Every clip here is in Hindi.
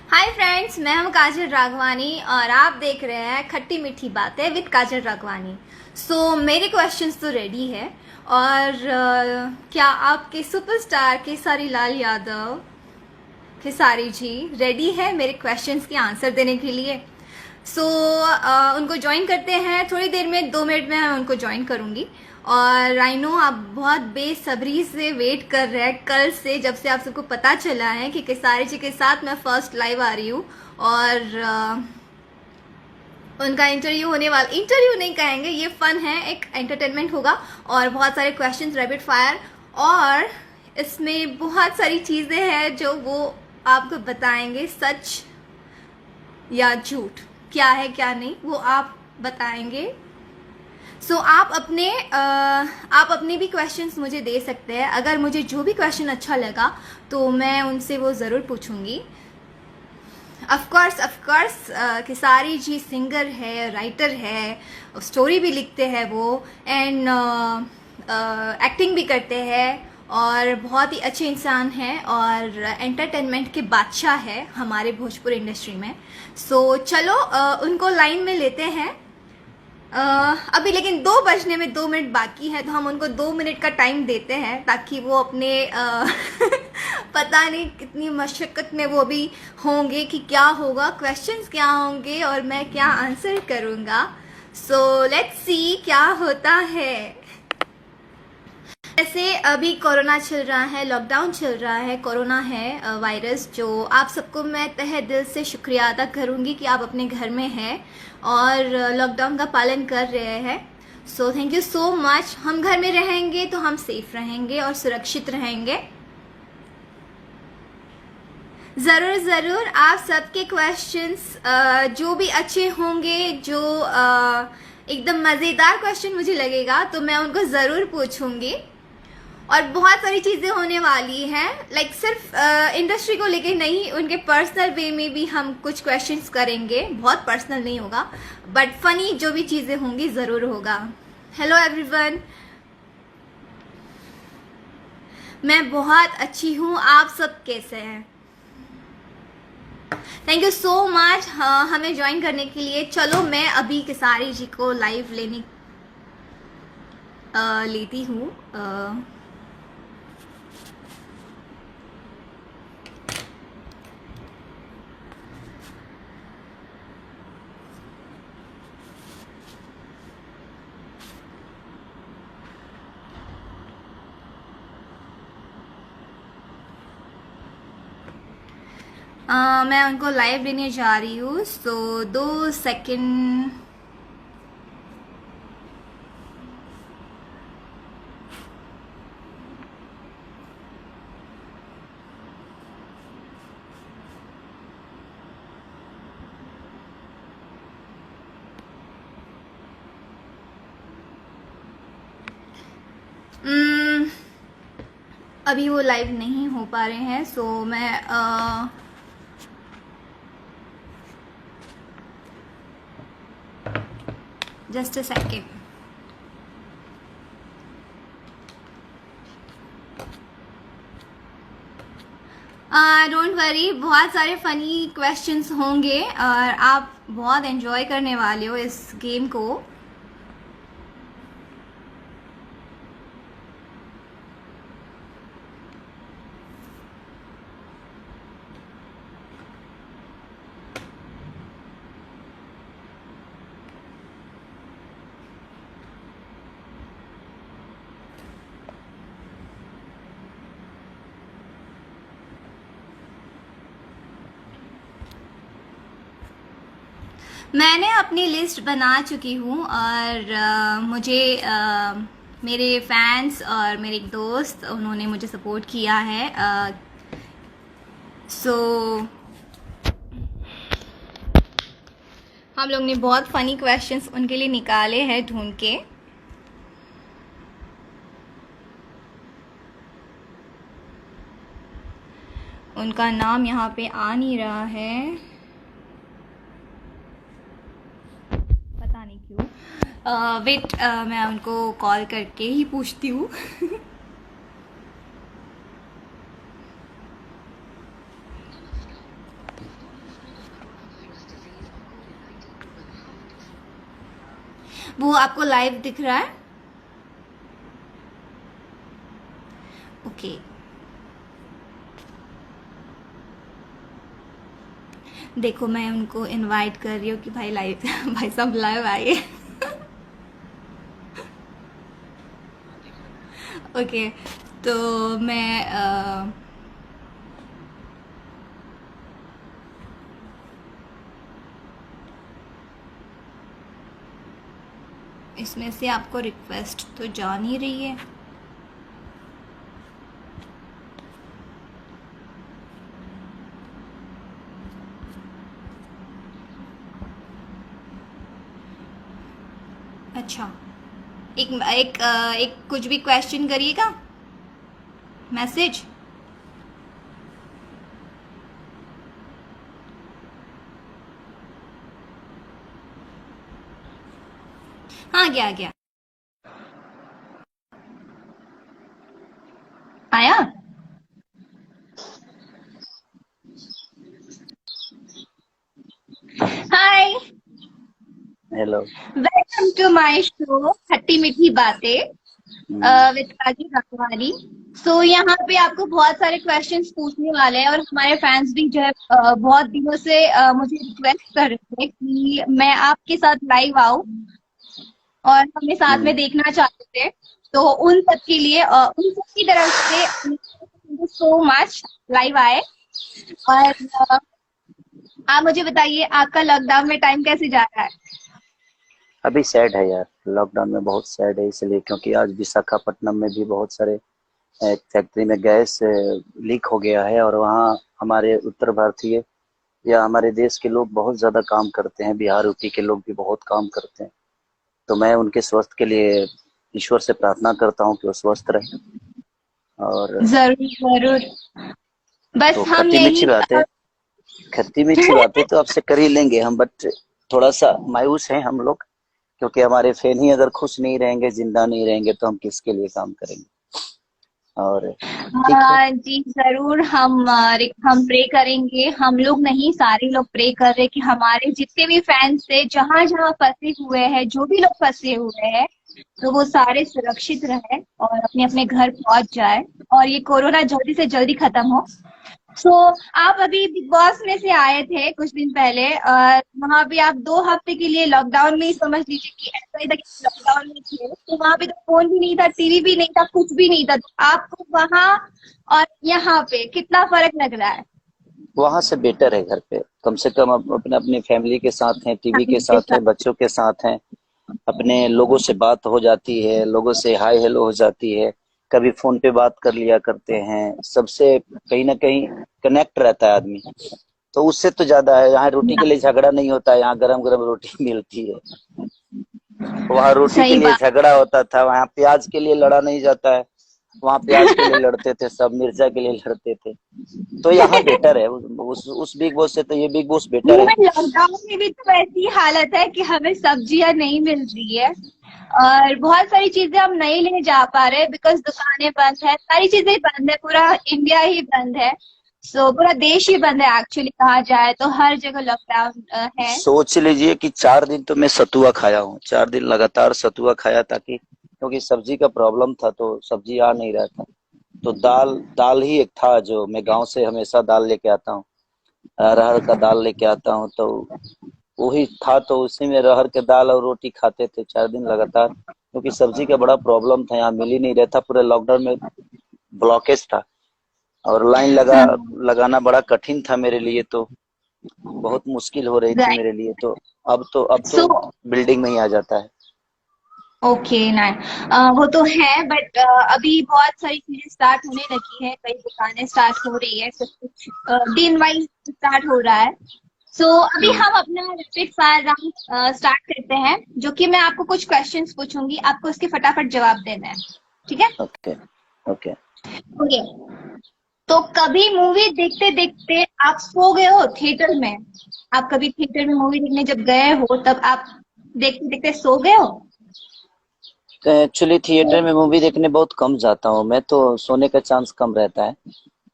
हाय फ्रेंड्स, मैं हूं काजल राघवानी और आप देख रहे हैं खट्टी मीठी बातें विद काजल राघवानी। मेरे क्वेश्चंस तो रेडी है और क्या आपके सुपरस्टार केसारी लाल यादव खेसारी जी रेडी है मेरे क्वेश्चंस के आंसर देने के लिए? उनको ज्वाइन करते हैं थोड़ी देर में, 2 मिनट में मैं उनको ज्वाइन करूंगी। और आई नो आप बहुत बेसब्री से वेट कर रहे हैं कल से, जब से आप सबको पता चला है कि केसारी जी के साथ मैं फर्स्ट लाइव आ रही हूँ और उनका इंटरव्यू होने वाला, इंटरव्यू नहीं कहेंगे, ये फन है, एक एंटरटेनमेंट होगा और बहुत सारे क्वेश्चंस रैपिड फायर, और इसमें बहुत सारी चीज़ें हैं जो वो आपको बताएंगे, सच या झूठ, क्या है क्या नहीं वो आप बताएंगे। आप अपने भी क्वेश्चंस मुझे दे सकते हैं। अगर मुझे जो भी क्वेश्चन अच्छा लगा तो मैं उनसे वो ज़रूर पूछूंगी। Of course Khesari ji singer है, राइटर है, स्टोरी भी लिखते हैं वो, एंड एक्टिंग भी करते हैं और बहुत ही अच्छे इंसान हैं और एंटरटेनमेंट के बादशाह है हमारे भोजपुर इंडस्ट्री में। चलो उनको लाइन में लेते हैं। अभी लेकिन 2 बजने में 2 मिनट बाकी है, तो हम उनको 2 मिनट का टाइम देते हैं ताकि वो अपने पता नहीं कितनी मशक्क़त में वो भी होंगे कि क्या होगा, क्वेश्चंस क्या होंगे और मैं क्या आंसर करूँगा। लेट्स सी क्या होता है। जैसे अभी कोरोना चल रहा है, लॉकडाउन चल रहा है, कोरोना है वायरस, जो आप सबको मैं तहे दिल से शुक्रिया अदा करूँगी कि आप अपने घर में हैं और लॉकडाउन का पालन कर रहे हैं। Thank you so much. हम घर में रहेंगे तो हम सेफ रहेंगे और सुरक्षित रहेंगे। ज़रूर आप सबके क्वेश्चंस जो भी अच्छे होंगे, जो एकदम मज़ेदार क्वेश्चन मुझे लगेगा तो मैं उनको ज़रूर पूछूंगी। और बहुत सारी चीज़ें होने वाली हैं, लाइक सिर्फ इंडस्ट्री को लेके नहीं, उनके पर्सनल वे में भी हम कुछ क्वेश्चंस करेंगे। बहुत पर्सनल नहीं होगा बट फनी जो भी चीज़ें होंगी ज़रूर होगा। हेलो एवरीवन, मैं बहुत अच्छी हूँ, आप सब कैसे हैं? थैंक यू सो मच हमें ज्वाइन करने के लिए। चलो मैं अभी केसारी जी को लाइव लेती हूँ। मैं उनको लाइव लेने जा रही हूँ, 2 सेकंड। अभी वो लाइव नहीं हो पा रहे हैं, मैं just a second. Don't worry, बहुत सारे फनी क्वेश्चंस होंगे और आप बहुत एंजॉय करने वाले हो इस गेम को। मैंने अपनी लिस्ट बना चुकी हूँ और मुझे मेरे फैंस और मेरे एक दोस्त, उन्होंने मुझे सपोर्ट किया है। हम लोग ने बहुत फनी क्वेश्चंस उनके लिए निकाले हैं ढूंढ के। उनका नाम यहाँ पे आ नहीं रहा है, पता नहीं क्यों। वेट, मैं उनको कॉल करके ही पूछती हूँ। वो आपको लाइव दिख रहा है? ओके, देखो मैं उनको इनवाइट कर रही हूँ कि भाई लाइव भाई साहब लाइव आइए। ओके, तो मैं इसमें से आपको रिक्वेस्ट तो जान ही रही है। अच्छा, एक कुछ भी क्वेश्चन करिएगा, मैसेज। हाँ, गया गया, आया। Hi, hello. Welcome to my show खट्टी मीठी बातें विद काजी काकवाली। सो यहाँ पे आपको बहुत सारे क्वेश्चंस पूछने वाले हैं और हमारे फैंस भी जो है बहुत दिनों से मुझे रिक्वेस्ट कर रहे थे कि मैं आपके साथ लाइव आऊं और हमें साथ में देखना चाहते थे। तो उन सब के लिए उन सब की तरफ से thank you so much live आए। और आप मुझे बताइए आपका लॉकडाउन में टाइम कैसे जा रहा है? अभी सैड है यार, लॉकडाउन में बहुत सैड है इसलिए क्योंकि आज विशाखापट्टनम में भी बहुत सारे फैक्ट्री में गैस लीक हो गया है और वहाँ हमारे उत्तर भारतीय या हमारे देश के लोग बहुत ज्यादा काम करते हैं। बिहार यूपी के लोग भी बहुत काम करते हैं, तो मैं उनके स्वास्थ्य के लिए ईश्वर से प्रार्थना करता हूँ कि वो स्वस्थ रहे। और जरूर जरूर, बस तो हम यही खट्टी मीठी बातें तो आपसे कर ही लेंगे हम, बट थोड़ा सा मायूस हैं हम लोग क्योंकि हमारे फैन ही अगर खुश नहीं रहेंगे, जिंदा नहीं रहेंगे तो हम किसके लिए काम करेंगे। और ठीक है, जी जरूर, हम प्रे करेंगे। हम लोग नहीं, सारे लोग प्रे कर रहे कि हमारे जितने भी फैंस थे जहां जहां फंसे हुए हैं, जो भी लोग फंसे हुए हैं, तो वो सारे सुरक्षित रहे और अपने अपने घर पहुंच जाए और ये कोरोना जल्दी से जल्दी खत्म हो। सो आप अभी बिग बॉस में से आए थे कुछ दिन पहले और वहां पे आप 2 हफ्ते के लिए लॉकडाउन में ही समझ लीजिए कि ऐसा ही था कि लॉकडाउन में थे। तो वहां पे तो फोन भी नहीं था, टीवी भी नहीं था, कुछ भी नहीं था। तो आपको वहां और यहाँ पे कितना फर्क लग रहा है? वहां से बेटर है। घर पे कम से कम अपने अपने फैमिली के साथ हैं, टीवी के फैमिली के साथ हैं, साथ। बच्चों के साथ हैं, अपने लोगों से बात हो जाती है, लोगों से हाय हेलो हो जाती है, कभी फोन पे बात कर लिया करते हैं, सबसे कहीं ना कहीं कनेक्ट रहता है आदमी। तो उससे तो ज्यादा है, यहाँ रोटी के लिए झगड़ा नहीं होता है, यहाँ गरम गरम रोटी मिलती है। वहाँ रोटी के सही लिए बात। झगड़ा होता था, वहाँ प्याज के लिए लड़ा नहीं जाता है। वहाँ प्याज के लिए लड़ते थे सब, मिर्चा के लिए लड़ते थे। तो यहाँ बेटर है, उस बिग बॉस से तो ये बिग बॉस बेटर है। इवन लॉकडाउन में भी तो ऐसी हालत है कि हमें सब्जियां नहीं मिल रही है और बहुत सारी चीजें हम नहीं ले जा पा रहे बिकॉज दुकानें बंद है, सारी चीजें बंद है, पूरा इंडिया ही बंद है। सो पूरा देश ही बंद है एक्चुअली, कहा जाए तो हर जगह लॉकडाउन है। सोच लीजिए कि 4 दिन तो मैं सतुआ खाया हूँ, 4 दिन लगातार सतुआ खाया ताकि क्योंकि सब्जी का प्रॉब्लम था तो सब्जी आ नहीं रहा था। तो दाल दाल ही एक था जो मैं गांव से हमेशा दाल लेके आता हूँ, अरहर का दाल लेके आता हूँ, तो वही था। तो उसी में अरहर के दाल और रोटी खाते थे 4 दिन लगातार, क्योंकि सब्जी का बड़ा प्रॉब्लम था, यहाँ मिल ही नहीं रहा था। पूरे लॉकडाउन में ब्लॉकेज था और लाइन लगाना बड़ा कठिन था मेरे लिए, तो बहुत मुश्किल हो रही थी राइट। मेरे लिए। तो अब तो सो बिल्डिंग में ही आ जाता है। ओके ना, वो तो है बट अभी बहुत सारी चीजें स्टार्ट होने लगी है, कई दुकानें स्टार्ट हो रही है, सब कुछ दिन वाइज स्टार्ट हो रहा है। सो अभी हम्म, हम अपना रैपिड फायर राउंड स्टार्ट करते हैं, जो कि मैं आपको कुछ क्वेश्चंस पूछूंगी, आपको उसके फटाफट जवाब देना है। ठीक है? Okay okay. ओके, तो कभी मूवी देखते देखते आप सो गए हो थिएटर में? आप कभी थिएटर में मूवी देखने जब गए हो तब आप देखते देखते सो गए हो? एक्चुअली थिएटर में मूवी देखने बहुत कम जाता हूँ मैं, तो सोने का चांस कम रहता है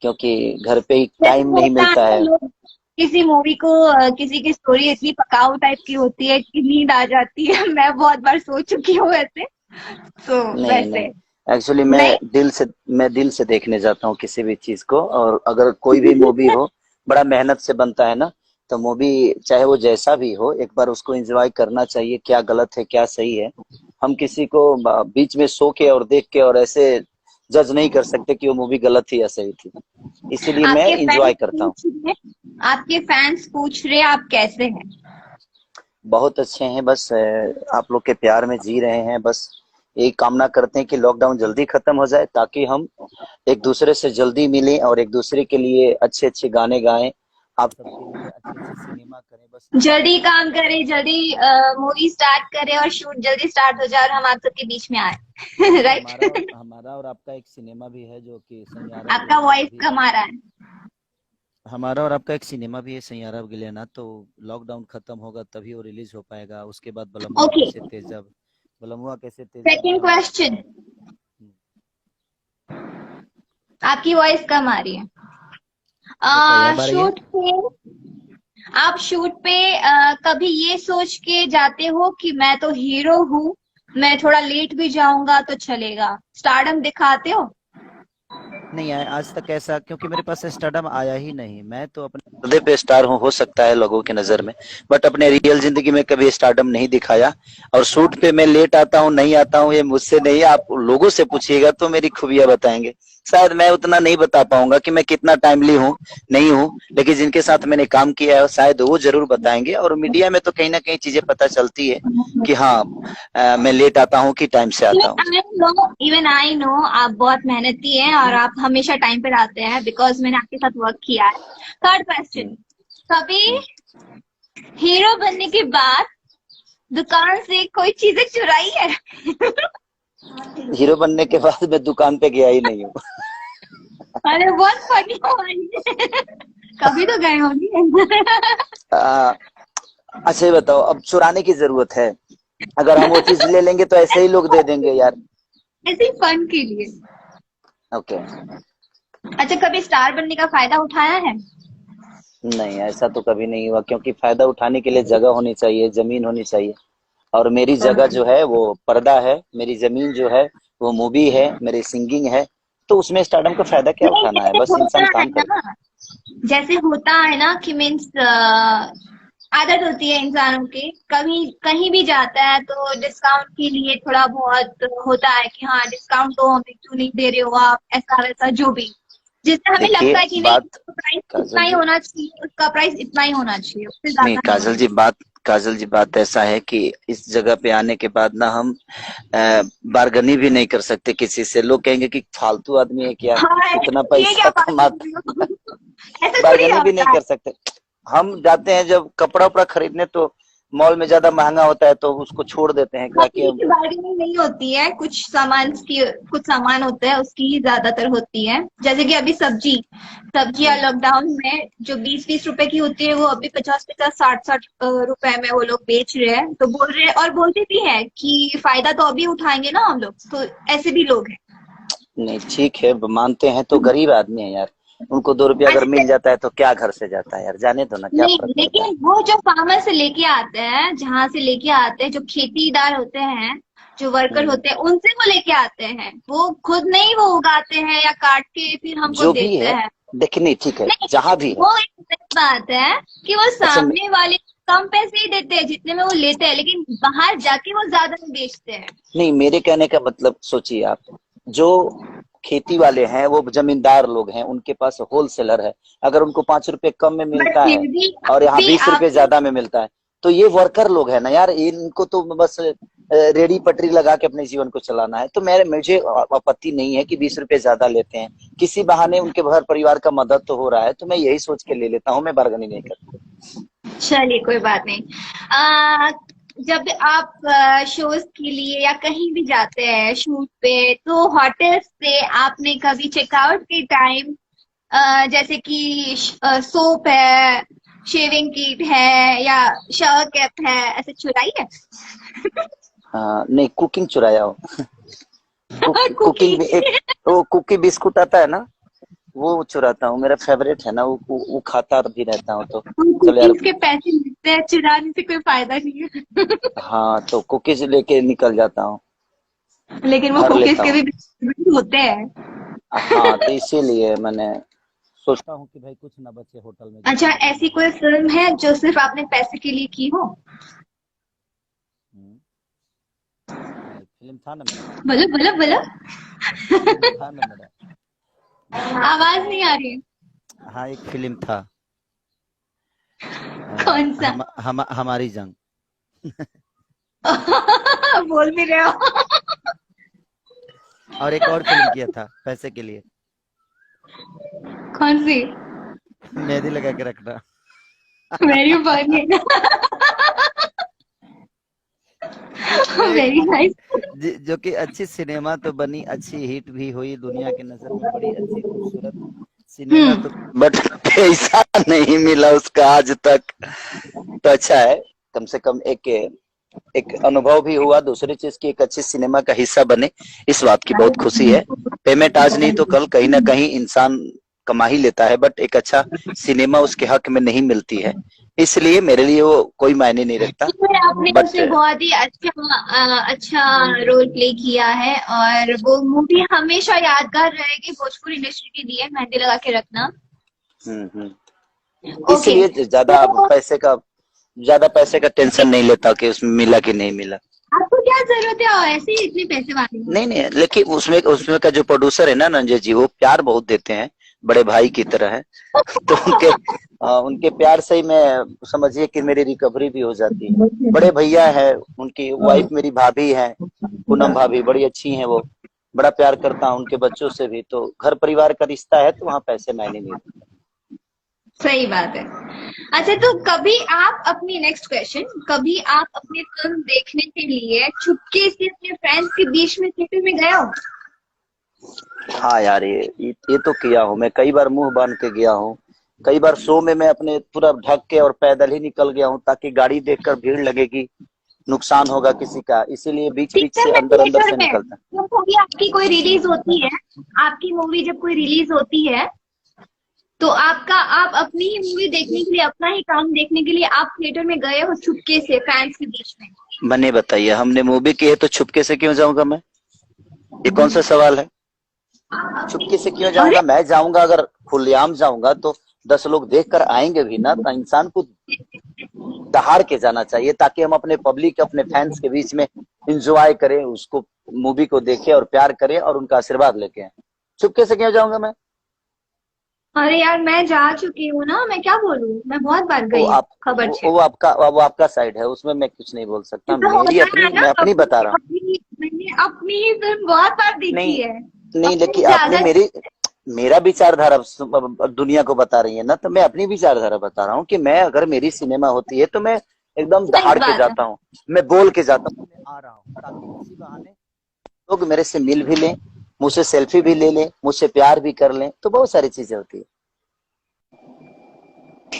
क्योंकि घर पे ही जैसे टाइम नहीं होता है मिलता ना, है। लोग किसी मूवी को किसी की स्टोरी इतनी पकाऊ टाइप की होती है कि नींद आ जाती है। मैं बहुत बार सो चुकी हूँ ऐसे, तो नहीं वैसे। नहीं, एक्चुअली नहीं। मैं दिल से देखने जाता हूँ किसी भी चीज को। और अगर कोई भी मूवी हो, बड़ा मेहनत से बनता है ना, तो मूवी चाहे वो जैसा भी हो, एक बार उसको एंजॉय करना चाहिए। क्या गलत है क्या सही है, हम किसी को बीच में सो के और देख के और ऐसे जज नहीं कर सकते कि वो मूवी गलत थी या सही थी। इसीलिए मैं आपके फैंस एंजॉय करता हूँ। पूछ रहे आपके फैंस पूछ रहे आप कैसे हैं? बहुत अच्छे हैं, बस आप लोग के प्यार में जी रहे हैं। बस यही कामना करते हैं कि लॉकडाउन जल्दी खत्म हो जाए, ताकि हम एक दूसरे से जल्दी मिलें और एक दूसरे के लिए अच्छे अच्छे गाने गाएं, आप सबके लिए अच्छे अच्छे सिनेमा करें। बस यही जल्दी दुआ काम है। करें, जल्दी मूवी स्टार्ट करें और शूट जल्दी स्टार्ट हो जाए और हम आप सबके बीच में आए। और राइट। हमारा और आपका एक सिनेमा भी है जो कि सैयारा आपका गिलियाना वॉइस अभी। कम आ रहा है। हमारा और आपका एक सिनेमा भी है सैयारा गिलियाना, तो लॉकडाउन खत्म होगा तभी वो रिलीज हो पाएगा। उसके बाद ओके। बलमुआ कैसे तेजाब भी सेकंड हम लोग क्वेश्चन। का। आपकी वॉइस कम आ रही है। बताइए, अब आ रही है? शूट पे आप शूट पे कभी ये सोच के जाते हो कि मैं तो हीरो हूँ, मैं थोड़ा लेट भी जाऊंगा तो चलेगा, स्टारडम दिखाते हो? नहीं आया आज तक ऐसा, क्योंकि मेरे पास स्टारडम आया ही नहीं। मैं तो अपने पर्दे पे स्टार हूँ, हो सकता है लोगों की नजर में, बट अपने रियल जिंदगी में कभी स्टारडम नहीं दिखाया। और शूट पे मैं लेट आता हूँ नहीं आता हूँ, ये मुझसे नहीं, आप लोगों से पूछिएगा तो मेरी खूबियां बताएंगे। शायद मैं उतना नहीं बता पाऊंगा कि मैं कितना टाइमली हूँ, नहीं हूँ, लेकिन जिनके साथ मैंने काम किया है शायद वो जरूर बताएंगे। और मीडिया में तो कहीं ना कहीं चीजें पता चलती है कि हाँ, मैं लेट आता हूँ कि टाइम से आता हूँ। इवन आई नो आप बहुत मेहनती हैं और आप हमेशा टाइम पे आते हैं, बिकॉज मैंने आपके साथ वर्क किया है। Third question. हम्म, कभी हम्म। हीरो बनने के बाद दुकान से कोई चीजें चुराई है? हीरो बनने के बाद मैं दुकान पे गया ही नहीं हूँ। अरे बहुत फनी हो रही है। कभी तो गए होंगे। आ, अच्छा ये बताओ, अब चुराने की जरूरत है? अगर हम वो चीज ले लेंगे तो ऐसे ही लोग दे देंगे यार। ऐसे ही फन के लिए। ओके। अच्छा, कभी स्टार बनने का फायदा उठाया है? नहीं, ऐसा तो कभी नहीं हुआ, क्योंकि फायदा उठाने के लिए जगह होनी चाहिए, जमीन होनी चाहिए। और मेरी जगह जो है वो पर्दा है, मेरी जमीन जो है वो मूवी है, मेरी सिंगिंग है। तो उसमें स्टारडम का फायदा क्या नहीं, उठाना है, बस इंसान काम करे। जैसे होता है ना कि मीन्स आदत होती है इंसानों की, कभी कहीं भी जाता है तो डिस्काउंट के लिए थोड़ा बहुत होता है कि हाँ डिस्काउंट तो हमें क्यों नहीं दे रहे हो आप, ऐसा वैसा जो भी, जिससे हमें लगता देखिए है कि नहीं बात, उसका प्राइस इतना काजल ही जी, होना चाहिए, उसका प्राइस इतना ही होना चाहिए, उससे नहीं ज्यादा नहीं होना चाहिए। काजल जी बात ऐसा है कि इस जगह पे आने के बाद ना हम बारगनी भी नहीं कर सकते किसी से। लोग कहेंगे कि फालतू आदमी है क्या, हाँ, इतना ये क्या पैसा बात कर कमाता। रही हो? ऐसे थोड़ी बारगेनिंग भी नहीं होता है। कर सकते। हम जाते हैं जब कपड़ा उपड़ा खरीदने, तो मॉल में ज्यादा महंगा होता है तो उसको छोड़ देते हैं ताकि कपड़े हम। की बार्गेनिंग नहीं होती है, कुछ सामान होते हैं उसकी ही ज्यादातर होती है। जैसे कि अभी सब्जियां हम्म, लॉकडाउन में जो 20-20 रुपए की होती है वो अभी 50-50 60-60 रुपए में वो लोग बेच रहे हैं, तो बोल रहे हैं और बोलते भी हैं कि फायदा तो अभी उठाएंगे ना हम लोग, तो ऐसे भी लोग हैं। नहीं ठीक है, मानते हैं, तो गरीब आदमी है यार। उनको 2 रुपया अगर अच्छा। मिल जाता है तो क्या घर से जाता है यार, जाने दो ना, क्या नहीं, फर्क पड़ता है। लेकिन वो जो फार्मर से लेके आते हैं, जहां से लेके आते हैं, जो खेतीदार होते हैं, जो वर्कर हम्म, होते हैं, उनसे वो लेके आते हैं, वो खुद नहीं वो उगाते हैं या काट के फिर हमको जो भी देते है, हैं। देखिए नहीं ठीक है, नहीं, जहां भी है। वो एक अलग बात है कि वो अच्छा सामने वाले कम पैसे ही देते हैं जितने में वो लेते हैं, लेकिन बाहर जाके वो ज्यादा में बेचते हैं। नहीं, मेरे कहने का मतलब सोचिए आप, जो खेती वाले हैं वो जमींदार लोग हैं, उनके पास होलसेलर है। अगर उनको 5 रुपए कम में बट मिलता फिर है भी और यहाँ भी 20 रुपए आपको ज्यादा में मिलता है, तो ये वर्कर लोग है ना यार, इनको तो बस रेडी पटरी लगा के अपने जीवन को चलाना है। तो मुझे आपत्ति नहीं है कि 20 रुपए ज्यादा लेते हैं, किसी बहाने उनके घर परिवार का मदद तो हो रहा है, तो मैं यही सोच के ले लेता हूँ, मैं बार्गेनिंग नहीं करता। चलिए कोई बात नहीं। जब आप शोज के लिए या कहीं भी जाते हैं शूट पे, तो होटल से आपने कभी चेकआउट के टाइम जैसे कि सोप है, शेविंग किट है या शावर कैप है, ऐसे चुराई है? नहीं, कुकिंग चुराया हो। Cooking cookie. भी एक, वो कुकी बिस्कुट आता है ना, वो चुराता हूँ, मेरा फेवरेट है ना, वो खाता भी रहता हूँ तो। चलो यार, कुकीज के पैसे मिलते हैं, चुराने से कोई फायदा नहीं है। हाँ तो कुकीज लेके निकल जाता हूँ, लेकिन वो भर कुकीज लेता के हूँ। भी होते हैं। हाँ तो इसीलिए मैंने सोचता हूँ कि भाई कुछ ना बचे होटल में अच्छा, जितना भी ऐसी खाना कोई है। फिल्म है जो सिर्फ आपने पैसे के लिए की हो? हम्म, हाँ एक फिल्म था ना मेरा, बोलो बोलो बोलो। फिल्म था ना मेरा। आवाज नहीं आ रही है। हाँ एक फिल्म था, कौन सा? हमारी जंग। बोल भी रहे हो। और एक और फिल्म किया था पैसे के लिए, कौन सी? मेहंदी लगा के रखना। Very funny. जिसमें एक वेरी नाइस। जो कि अच्छी सिनेमा तो बनी, अच्छी हिट भी हुई, दुनिया की नजर में बड़ी अच्छी खूबसूरत सिनेमा तो, बट पैसा नहीं मिला उसका आज तक। तो अच्छा है, कम से कम एक एक अनुभव भी हुआ, दूसरी चीज की एक अच्छी सिनेमा का हिस्सा बने, इस बात की बहुत खुशी है। पेमेंट आज नहीं तो कल कहीं ना कहीं इंसान कमा ही लेता है, बट एक अच्छा सिनेमा उसके हक में नहीं मिलती है, इसलिए मेरे लिए वो कोई मायने नहीं रखता। आपने बट उसमें बहुत ही अच्छा रोल प्ले किया है, और वो मूवी हमेशा यादगार रहेगी भोजपुरी इंडस्ट्री के लिए, मेहंदी लगा के रखना। ओके। इसलिए तो ज्यादा पैसे का टेंशन नहीं लेता कि उसमें मिला कि नहीं मिला। आपको क्या जरूरत है ऐसे ही इतने पैसे वाले हो? नहीं नहीं, लेकिन उसमें उसमें का जो प्रोड्यूसर है ना रंजय जी, वो प्यार बहुत देते हैं, बड़े भाई की तरह है। तो उनके प्यार से ही मैं समझिए कि मेरी रिकवरी भी हो जाती है। बड़े भैया है, उनकी वाइफ मेरी भाभी है, पूनम भाभी बड़ी अच्छी हैं वो, बड़ा प्यार करता हूँ उनके बच्चों से भी, तो घर परिवार का रिश्ता है तो वहाँ पैसे मायने नहीं रखते। सही बात है। अच्छा, तो कभी आप अपनी नेक्स्ट क्वेश्चन, कभी आप अपनी फिल्म देखने के लिए चुपके से अपने फ्रेंड्स के बीच में थिएटर में गए हो? हाँ यार, ये तो किया हूँ मैं, कई बार मुंह बांध के गया हूँ, कई बार शो में मैं अपने पूरा ढक के और पैदल ही निकल गया हूँ, ताकि गाड़ी देखकर भीड़ लगेगी, नुकसान होगा किसी का, इसीलिए बीच बीच थिएटर से में, अंदर अंदर थिएटर से में निकलता। जब मूवी आपकी कोई रिलीज होती है, आपकी मूवी जब कोई रिलीज होती है, तो आप अपनी ही मूवी देखने के लिए, अपना ही काम देखने के लिए आप थिएटर में गए हो चुपके से फैंस के बीच में? मैंने बताइए, हमने मूवी की है तो छुपके से क्यों जाऊंगा मैं? ये कौन सा सवाल है? चुपके से क्यों अरे, जाऊंगा? मैं जाऊंगा, अगर खुलेआम जाऊंगा तो 10 लोग देख कर आएंगे भी ना, तो इंसान को दहाड़ के जाना चाहिए, ताकि हम अपने पब्लिक, अपने फैंस के बीच में इंजॉय करें, उसको मूवी को देखें और प्यार करें और उनका आशीर्वाद लेके आए। चुपके से क्यों जाऊंगा मैं? अरे यार, मैं जा चुकी हूँ ना, मैं क्या बोलूँ, मैं बहुत बार वो गई हूँ आप खबर से। वो आपका साइड है, उसमें मैं कुछ नहीं बोल सकता, ऐसा मेरी होता है अपनी, ना, मैं अपनी बता रहा हूँ। मैंने अपनी ही फिल्म बहुत बार देखी नहीं है। नहीं, और लेकिन आपने ज्यादा मेरा विचारधारा दुनिया को बता रही है ना, तो मैं अपनी विचारधारा बता रहा हूँ कि मैं, अगर मेरी सिनेमा होती है तो मैं एकदम सही दहाड़ के बात है। जाता हूँ, मैं बोल के जाता हूँ मैं आ रहा हूँ, ताकि इसी बहाने लोग मेरे से मिल भी लें, मुझसे सेल्फी भी ले लें, मुझसे प्यार भी कर लें, तो बहुत सारी चीजें होती है।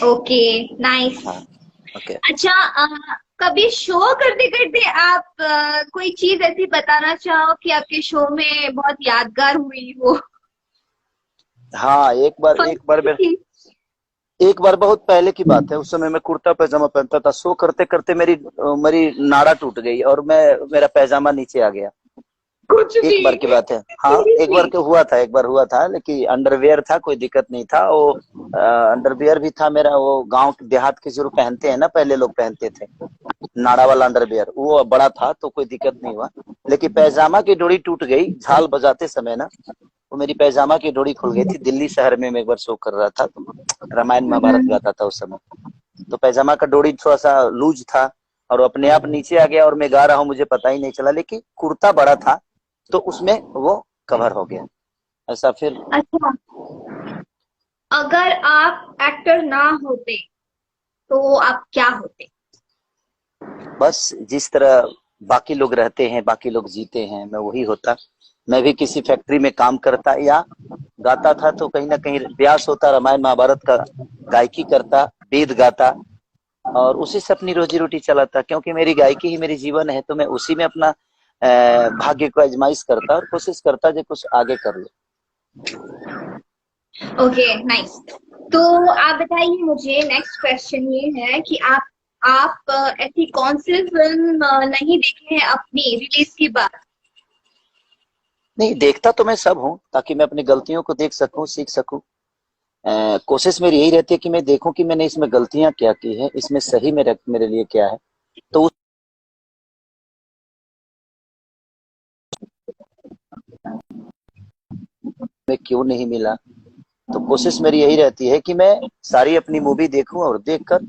Okay, nice. हाँ ओके। अच्छा, कभी शो करते करते आप कोई चीज ऐसी बताना चाहो कि आपके शो में बहुत यादगार हुई हो? हाँ फनी? एक बार बहुत पहले की बात है, उस समय मैं कुर्ता पैजामा पहनता था, शो करते करते मेरी मेरी नाड़ा टूट गई और मेरा पैजामा नीचे आ गया। कुछ एक भी? बार की बात है, हाँ एक बार सीरियसली? के हुआ था, एक बार हुआ था, लेकिन अंडरवियर था, कोई दिक्कत नहीं था वो। अंडरवियर भी था मेरा, वो गांव देहात के जो पहनते हैं ना, पहले लोग पहनते थे, नाड़ा वाला अंडरवियर, वो बड़ा था तो कोई दिक्कत नहीं हुआ। लेकिन पैजामा की डोरी टूट गई झाल बजाते समय ना, वो मेरी पैजामा की डोरी खुल गई थी। दिल्ली शहर में मैं एक बार शो कर रहा था, तो रामायण महाभारत गाता था उस समय, तो पैजामा का डोरी थोड़ा सा लूज था और अपने आप नीचे आ गया और मैं गा रहा हूँ, मुझे पता ही नहीं चला, लेकिन कुर्ता बड़ा था तो उसमें वो कवर हो गया। ऐसा फिर अच्छा, अगर आप एक्टर ना होते तो आप क्या होते? बस जिस तरह बाकी लोग रहते हैं, बाकी लोग जीते हैं, मैं वही होता। मैं भी किसी फैक्ट्री में काम करता या गाता था, तो कहीं ना कहीं प्रयास होता, रामायण महाभारत का गायकी करता, वेद गाता और उसी से अपनी रोजी रोटी चलाता, क्योंकि मेरी गायकी ही मेरी जीवन है, तो मैं उसी में अपना भाग्य को आजमाइश करता और कोशिश करता जो कुछ आगे कर लो। Okay, nice. तो आप बताइए मुझे, नेक्स्ट क्वेश्चन ये है कि आप ऐसी कौन सी फिल्म नहीं देखे हैं अपनी रिलीज के बाद? नहीं, देखता तो मैं सब हूँ ताकि मैं अपनी गलतियों को देख सकूं, सीख सकूं। कोशिश मेरी यही रहती है कि मैं देखूं कि मैंने इसमें गलतियां क्या की है, इसमें सही मेरे लिए क्या है, तो उसमें क्यों नहीं मिला। तो कोशिश मेरी यही रहती है कि मैं सारी अपनी मूवी देखूं और देखकर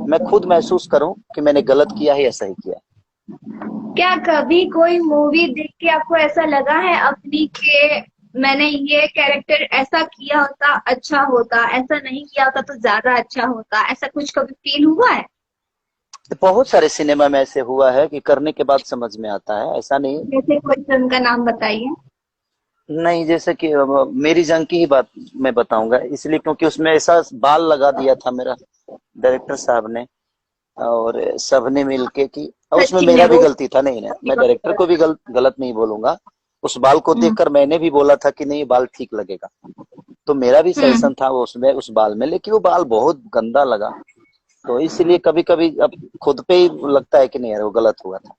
मैं खुद महसूस करूं कि मैंने गलत किया है या सही किया है। क्या कभी कोई मूवी देख के आपको ऐसा लगा है अपनी के मैंने ये कैरेक्टर ऐसा किया होता अच्छा होता, ऐसा नहीं किया होता तो ज्यादा अच्छा होता, ऐसा कुछ कभी फील हुआ है? तो बहुत सारे सिनेमा में ऐसे हुआ है कि करने के बाद समझ में आता है, ऐसा नहीं। जैसे कोई फिल्म का नाम बताइए। नहीं, जैसे कि मेरी जंग की ही बात मैं बताऊंगा, इसलिए क्योंकि उसमें ऐसा बाल लगा दिया था मेरा डायरेक्टर साहब ने और सबने मिलके कि, और उसमें सच्ची में मेरा भी वो गलती था। नहीं ना, मैं डायरेक्टर को भी गलत नहीं बोलूंगा। उस बाल को हम्म देखकर मैंने भी बोला था कि नहीं, ये बाल ठीक लगेगा, तो मेरा भी हम्म सजेशन था वो उसमें उस बाल में, लेकिन वो बाल बहुत गंदा लगा। तो इसलिए कभी कभी अब खुद पे ही लगता है कि नहीं यार, वो गलत हुआ था।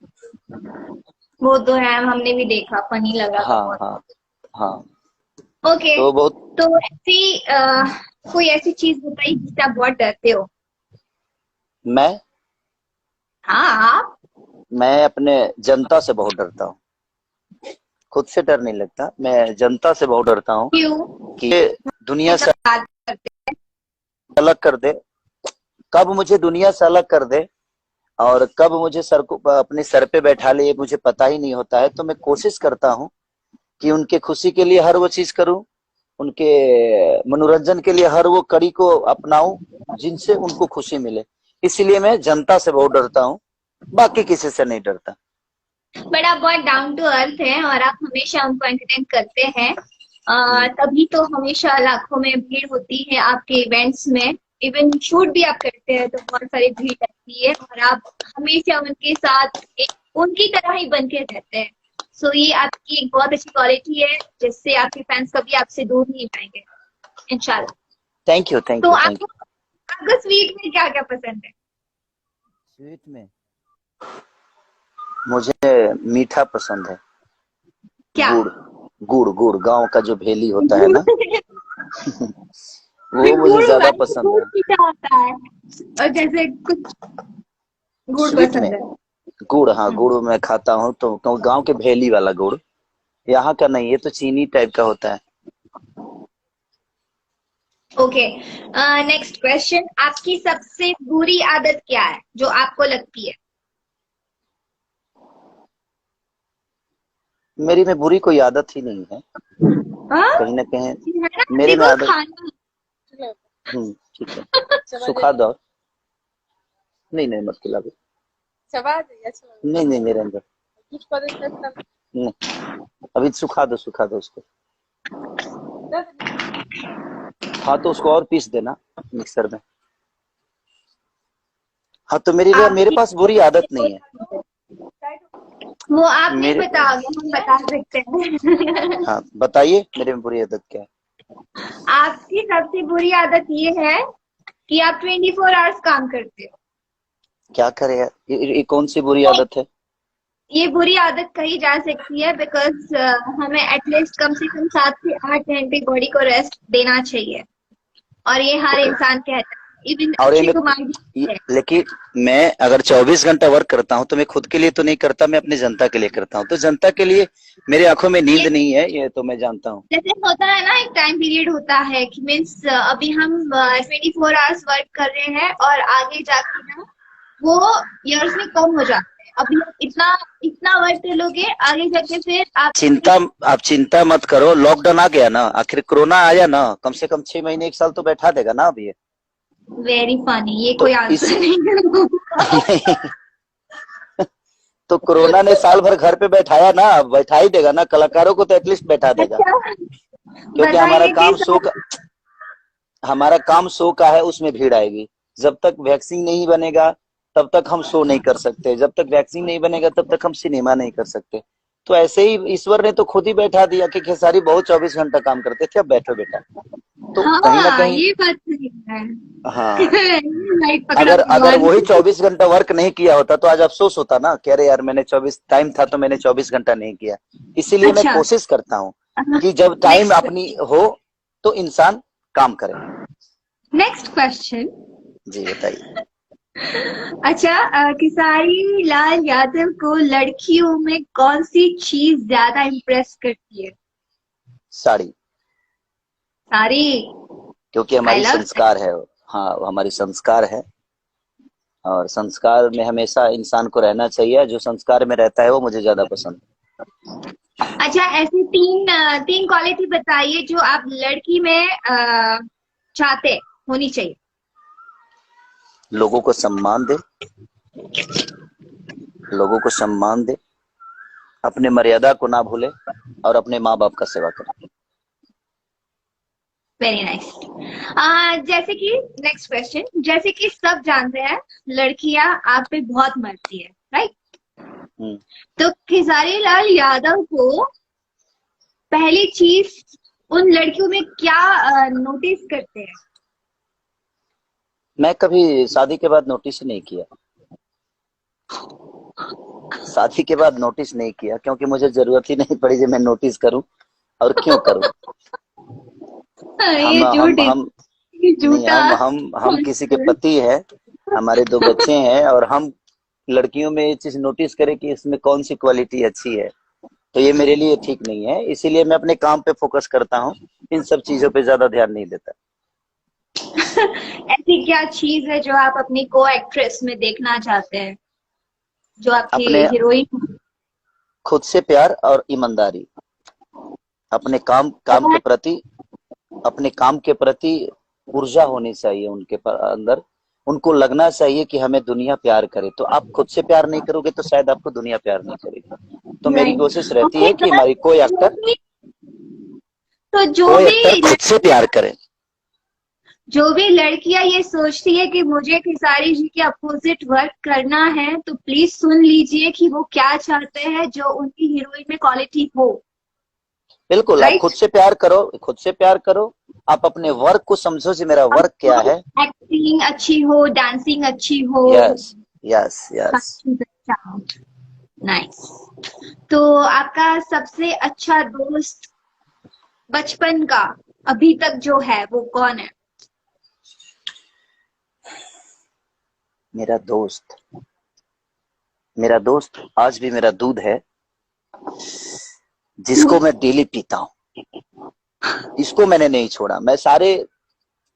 वो तो है, हमने भी देखा, फनी लगा था हाँ बहुत। हाँ हाँ। ओके। तो बहुत, तो ऐसी कोई ऐसी चीज बताइए जिससे आप बहुत डरते हो? मैं हाँ, आप। मैं अपने जनता से बहुत डरता हूँ। खुद से डर नहीं लगता, मैं जनता से बहुत डरता हूँ क्यों? कि ये दुनिया ऐसा से बात करते अलग कर दे। कब मुझे दुनिया से अलग कर दे और कब मुझे सर को अपने सर पे बैठा ले, ये मुझे पता ही नहीं होता है। तो मैं कोशिश करता हूँ कि उनके खुशी के लिए हर वो चीज करूं, उनके मनोरंजन के लिए हर वो कड़ी को अपनाऊं जिनसे उनको खुशी मिले। इसलिए मैं जनता से बहुत डरता हूँ, बाकी किसी से नहीं डरता। हैं, बट आप बहुत डाउन टू अर्थ हैं और आप हमेशा उनको एंटरटेन करते हैं। हम्म। तभी तो हमेशा लाखों में भीड़ होती है आपके इवेंट्स में। इवन शूट भी आप करते हैं तो बहुत सारी भीड़ रहती है और आप हमेशा उनके साथ एक उनकी तरह ही बन के रहते हैं। सो ये आपकी एक बहुत अच्छी क्वालिटी है जिससे आपके फैंस कभी आपसे दूर नहीं जाएंगे, इंशाल्लाह। थैंक यू तो थैंक यू थैंक आपको यू। आपको स्वीट में क्या क्या पसंद है? स्वीट में मुझे मीठा पसंद है। क्या? गुड़, गुड़ गुड़ गांव का जो भेली होता है ना, वो मुझे गुड़ ज्यादा वाला पसंद गुड़ है। मीठा होता है और जैसे कुछ गुड़ स्वीट में पसंद है। गुड़, हाँ गुड़ मैं खाता हूँ तो गांव के भेली वाला गुड़, यहाँ का नहीं, ये तो चीनी टाइप का होता है। Okay, next question. आपकी सबसे बुरी आदत क्या है जो आपको लगती है? मेरी में बुरी कोई आदत ही नहीं है, हाँ, कहीं ना कहीं है ना, मेरे में देखो आदत। खाना। ठीक है, सुखा दो। नहीं नहीं, मत खिला दो। नहीं नहीं, मेरे अंदर नहीं। अभी सुखा दो उसको। हाँ, तो उसको और पीस देना मिक्सर में। हाँ, तो मेरे आपकी पास बुरी आदत सबसे नहीं है। बुरी आदत, वो आप नहीं मेरे बताओगे, हम बता सकते हैं। हाँ, बताइए मेरे में बुरी आदत क्या है। आपकी सबसे बुरी आदत ये है कि आप 24 आवर्स काम करते हो। क्या करे यार, ये कौन सी बुरी आदत है। ये बुरी आदत कही जा सकती है बिकॉज हमें एटलीस्ट कम से कम 7 से 8 घंटे बॉडी को रेस्ट देना चाहिए और ये हर ओके। इंसान कहता है, इवन और अक्षय कुमार भी है। लेकिन मैं अगर 24 घंटा वर्क करता हूँ तो मैं खुद के लिए तो नहीं करता, मैं अपनी जनता के लिए करता हूँ। तो जनता के लिए मेरी आंखों में नींद ये नहीं है, ये तो मैं जानता हूँ। जैसे होता है ना, एक टाइम पीरियड होता है कि मीन्स अभी हम 24 आवर्स वर्क कर रहे हैं और आगे जाके ना वो ईयर्स में कम हो जाता है। अभी आप इतना इतना वर्क कर लोगे, आगे जाके फिर चिंता आपकी। आप चिंता मत करो, लॉकडाउन आ गया ना, आखिर कोरोना आया ना, कम से कम 6 महीने 1 साल तो बैठा देगा ना अभी ये। वेरी फनी, ये तो कोई इस आंसर नहीं है। तो कोरोना ने साल भर घर पे बैठाया ना, अब बैठा ही देगा ना, कलाकारों को तो एटलीस्ट बैठा देगा। अच्छा, क्योंकि बताइए कि हमारा काम शो का है, उसमें भीड़ आएगी। जब तक वैक्सीन नहीं बनेगा तब तक हम शो नहीं कर सकते, जब तक वैक्सीन नहीं बनेगा तब तक हम सिनेमा नहीं कर सकते। तो ऐसे ही ईश्वर ने तो खुद ही बैठा दिया कि खेसारी बहुत 24 घंटा काम करते थे, अब बैठो बेटा। तो कहीं ना हाँ, कहीं, ये बात सही है। हाँ, लाइक पकड़ा अगर अगर भगवान। वही 24 घंटा वर्क नहीं किया होता तो आज अफसोस होता ना कि अरे यार मैंने 24 टाइम था तो मैंने 24 घंटा नहीं किया। इसीलिए मैं अच्छा, कोशिश करता हूँ कि जब टाइम नेक्स्ट अपनी हो तो इंसान काम करे। Next question. जी बताइए। अच्छा, खेसारी लाल यादव को लड़कियों में कौन सी चीज ज्यादा इम्प्रेस करती है? साड़ी। सारी। क्योंकि आई हमारी लव। संस्कार है। हाँ, हमारी संस्कार है, और संस्कार में हमेशा इंसान को रहना चाहिए। जो संस्कार में रहता है वो मुझे ज्यादा पसंद अच्छा, ऐसी तीन क्वालिटी बताइए जो आप लड़की में चाहते होनी चाहिए। है। लोगों को सम्मान दे, लोगों को सम्मान दे, अपने मर्यादा को ना भूले, और अपने माँ बाप का सेवा करे। Very nice. जैसे कि नेक्स्ट क्वेश्चन, जैसे कि सब जानते हैं लड़कियां आप पे बहुत मरती है, राइट? हम्म। तो खेसारी लाल यादव को पहली चीज उन लड़कियों में क्या नोटिस करते हैं? मैं कभी शादी के बाद नोटिस नहीं किया। शादी के बाद नोटिस नहीं किया क्योंकि मुझे जरूरत ही नहीं पड़ी जो मैं नोटिस करूं, और क्यों करूं। हम ये हम झूठ है, हम ये नहीं, झूठा हम किसी के कॉन्फिडेंस। पति है, हमारे 2 बच्चे हैं, और हम लड़कियों में ये चीज नोटिस करें कि इसमें कौन सी क्वालिटी अच्छी है, तो ये मेरे लिए ठीक नहीं है। इसीलिए मैं अपने काम पे फोकस करता हूँ, इन सब चीजों पे ज्यादा ध्यान नहीं देता। ऐसी क्या चीज है जो आप अपनी को एक्ट्रेस में देखना चाहते हैं, जो आपकी अपने हीरोइन? खुद से प्यार और ईमानदारी, अपने काम के प्रति, अपने काम के प्रति ऊर्जा होनी चाहिए उनके अंदर। उनको लगना चाहिए कि हमें दुनिया प्यार करे। तो आप खुद से प्यार नहीं करोगे तो शायद आपको दुनिया प्यार नहीं करेगी। तो मेरी राइट। कोशिश रहती है ओके, कि हमारी कोई जो एक्टर, भी तो कोई एक्टर खुद से प्यार करे। जो भी लड़कियां ये सोचती है कि मुझे खेसारी जी के अपोजिट वर्क करना है, तो प्लीज सुन लीजिए कि वो क्या चाहते हैं जो उनकी हीरोइन में क्वालिटी हो। बिल्कुल, आप खुद राइट। से प्यार करो, खुद से प्यार करो। आप अपने वर्क को समझो कि मेरा वर्क क्या है। एक्टिंग अच्छी हो, डांसिंग अच्छी हो, यस, यस, हर यस। चीज अच्छा हो। नाइस। तो आपका सबसे अच्छा दोस्त बचपन का अभी तक जो है वो कौन है? मेरा दोस्त, मेरा दोस्त आज भी मेरा दूध है, जिसको मैं डेली पीता हूँ। इसको मैंने नहीं छोड़ा। मैं सारे,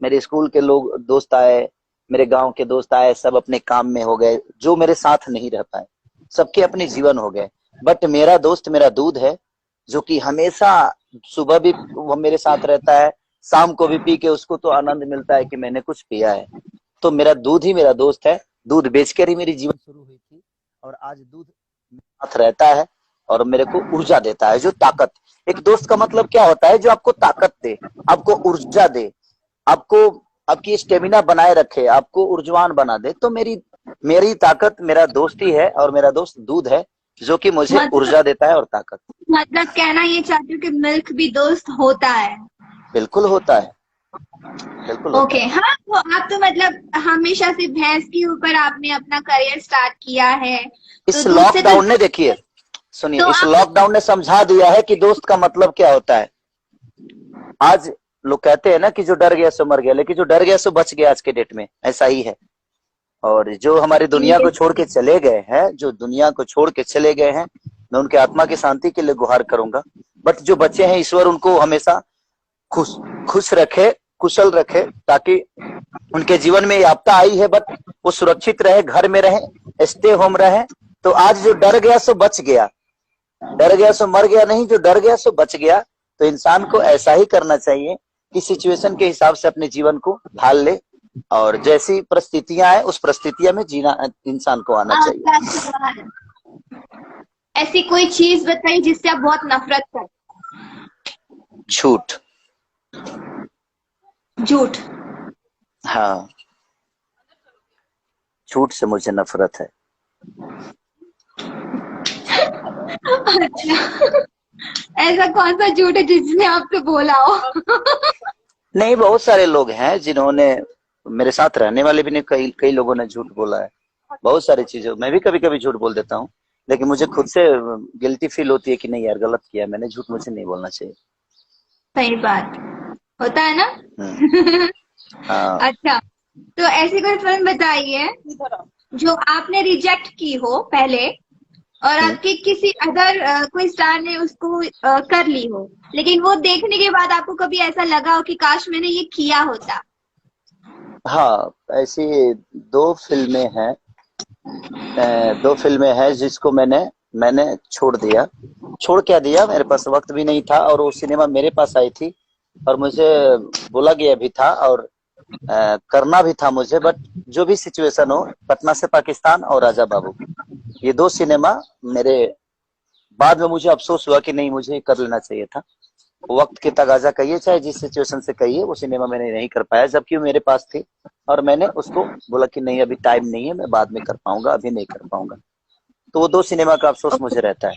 मेरे स्कूल के लोग दोस्त आए, मेरे गांव के दोस्त आए, सब अपने काम में हो गए, जो मेरे साथ नहीं रह पाए, सबके अपने जीवन हो गए। बट मेरा दोस्त मेरा दूध है, जो कि हमेशा सुबह भी वो मेरे साथ रहता है, शाम को भी पी के उसको तो आनंद मिलता है कि मैंने कुछ पिया है। तो मेरा दूध ही मेरा दोस्त है। दूध बेचकर ही मेरी जीवन शुरू हुई थी, और आज दूध मेरे साथ रहता है और मेरे को ऊर्जा देता है, जो ताकत। एक दोस्त का मतलब क्या होता है? जो आपको ताकत दे, आपको ऊर्जा दे, आपको, आपकी स्टेमिना बनाए रखे, आपको ऊर्जवान बना दे। तो मेरी मेरी ताकत मेरा दोस्त ही है, और मेरा दोस्त दूध है, जो कि मुझे मतलब ऊर्जा देता है और ताकत। मतलब कहना ये चाहती हूँ कि मिल्क भी दोस्त होता है। बिल्कुल होता है, बिल्कुल होता ओके, है। हाँ, तो आप तो मतलब हमेशा से भैंस के ऊपर आपने अपना करियर स्टार्ट किया है, तो इस दूध से तो लॉकडाउन ने, देखिए सुनिए, तो इस आप लॉकडाउन ने समझा दिया है कि दोस्त का मतलब क्या होता है। आज लोग कहते हैं ना कि जो डर गया सो मर गया, लेकिन जो डर गया सो बच गया। आज के डेट में ऐसा ही है। और जो हमारी दुनिया को छोड़ के चले गए हैं, जो दुनिया को छोड़ के चले गए हैं, मैं उनके आत्मा की शांति के लिए गुहार करूंगा। बट जो बच्चे हैं, ईश्वर उनको हमेशा खुश खुश रखे, कुशल रखे, ताकि उनके जीवन में ये आपदा आई है, बट वो सुरक्षित रहे, घर में रहे, स्टे होम रहे। तो आज जो डर गया सो बच गया, डर गया सो मर गया नहीं, जो डर गया सो बच गया। तो इंसान को ऐसा ही करना चाहिए कि सिचुएशन के हिसाब से अपने जीवन को ढाल ले, और जैसी परिस्थितियां आए उस परिस्थितियों में जीना इंसान को आना चाहिए। आपका सवाल, ऐसी कोई चीज बताइए जिससे आप बहुत नफरत करते झूठ। हैं। झूठ। हाँ, झूठ से मुझे नफरत है। अच्छा, ऐसा कौन सा झूठ है जिसने आपसे बोला हो? नहीं, बहुत सारे लोग हैं जिन्होंने, मेरे साथ रहने वाले भी ने, कई कई लोगों ने झूठ बोला है। बहुत सारी चीजें मैं भी कभी कभी झूठ बोल देता हूँ, लेकिन मुझे खुद से गिल्टी फील होती है कि नहीं यार, गलत किया मैंने, झूठ मुझे नहीं बोलना चाहिए। सही बात, होता है ना? हम्म। हाँ। अच्छा, तो ऐसी कोई फिल्म बताइए जो आपने रिजेक्ट की हो पहले, और हम्म। आपके किसी अदर कोई स्टार ने उसको कर ली हो, लेकिन वो देखने के बाद आपको कभी ऐसा लगा हो कि काश मैंने ये किया होता। हाँ, ऐसी दो फिल्में हैं। दो फिल्में हैं जिसको मैंने मैंने छोड़ दिया। छोड़ क्या दिया, मेरे पास वक्त भी नहीं था, और वो सिनेमा मेरे पास आई थी और मुझे बोला गया भी था, और करना भी था मुझे, बट जो भी सिचुएशन हो, पटना से पाकिस्तान और राजा बाबू, ये दो सिनेमा मेरे, बाद में मुझे अफसोस हुआ कि नहीं, मुझे कर लेना चाहिए था। वक्त की तगाजा कहिए चाहे जिस सिचुएशन से कहिए, वो सिनेमा मैंने नहीं कर पाया, जबकि वो मेरे पास थी, और मैंने उसको बोला कि नहीं, अभी टाइम नहीं है, मैं बाद में कर पाऊंगा, अभी नहीं कर पाऊंगा। तो वो दो सिनेमा का अफसोस मुझे रहता है।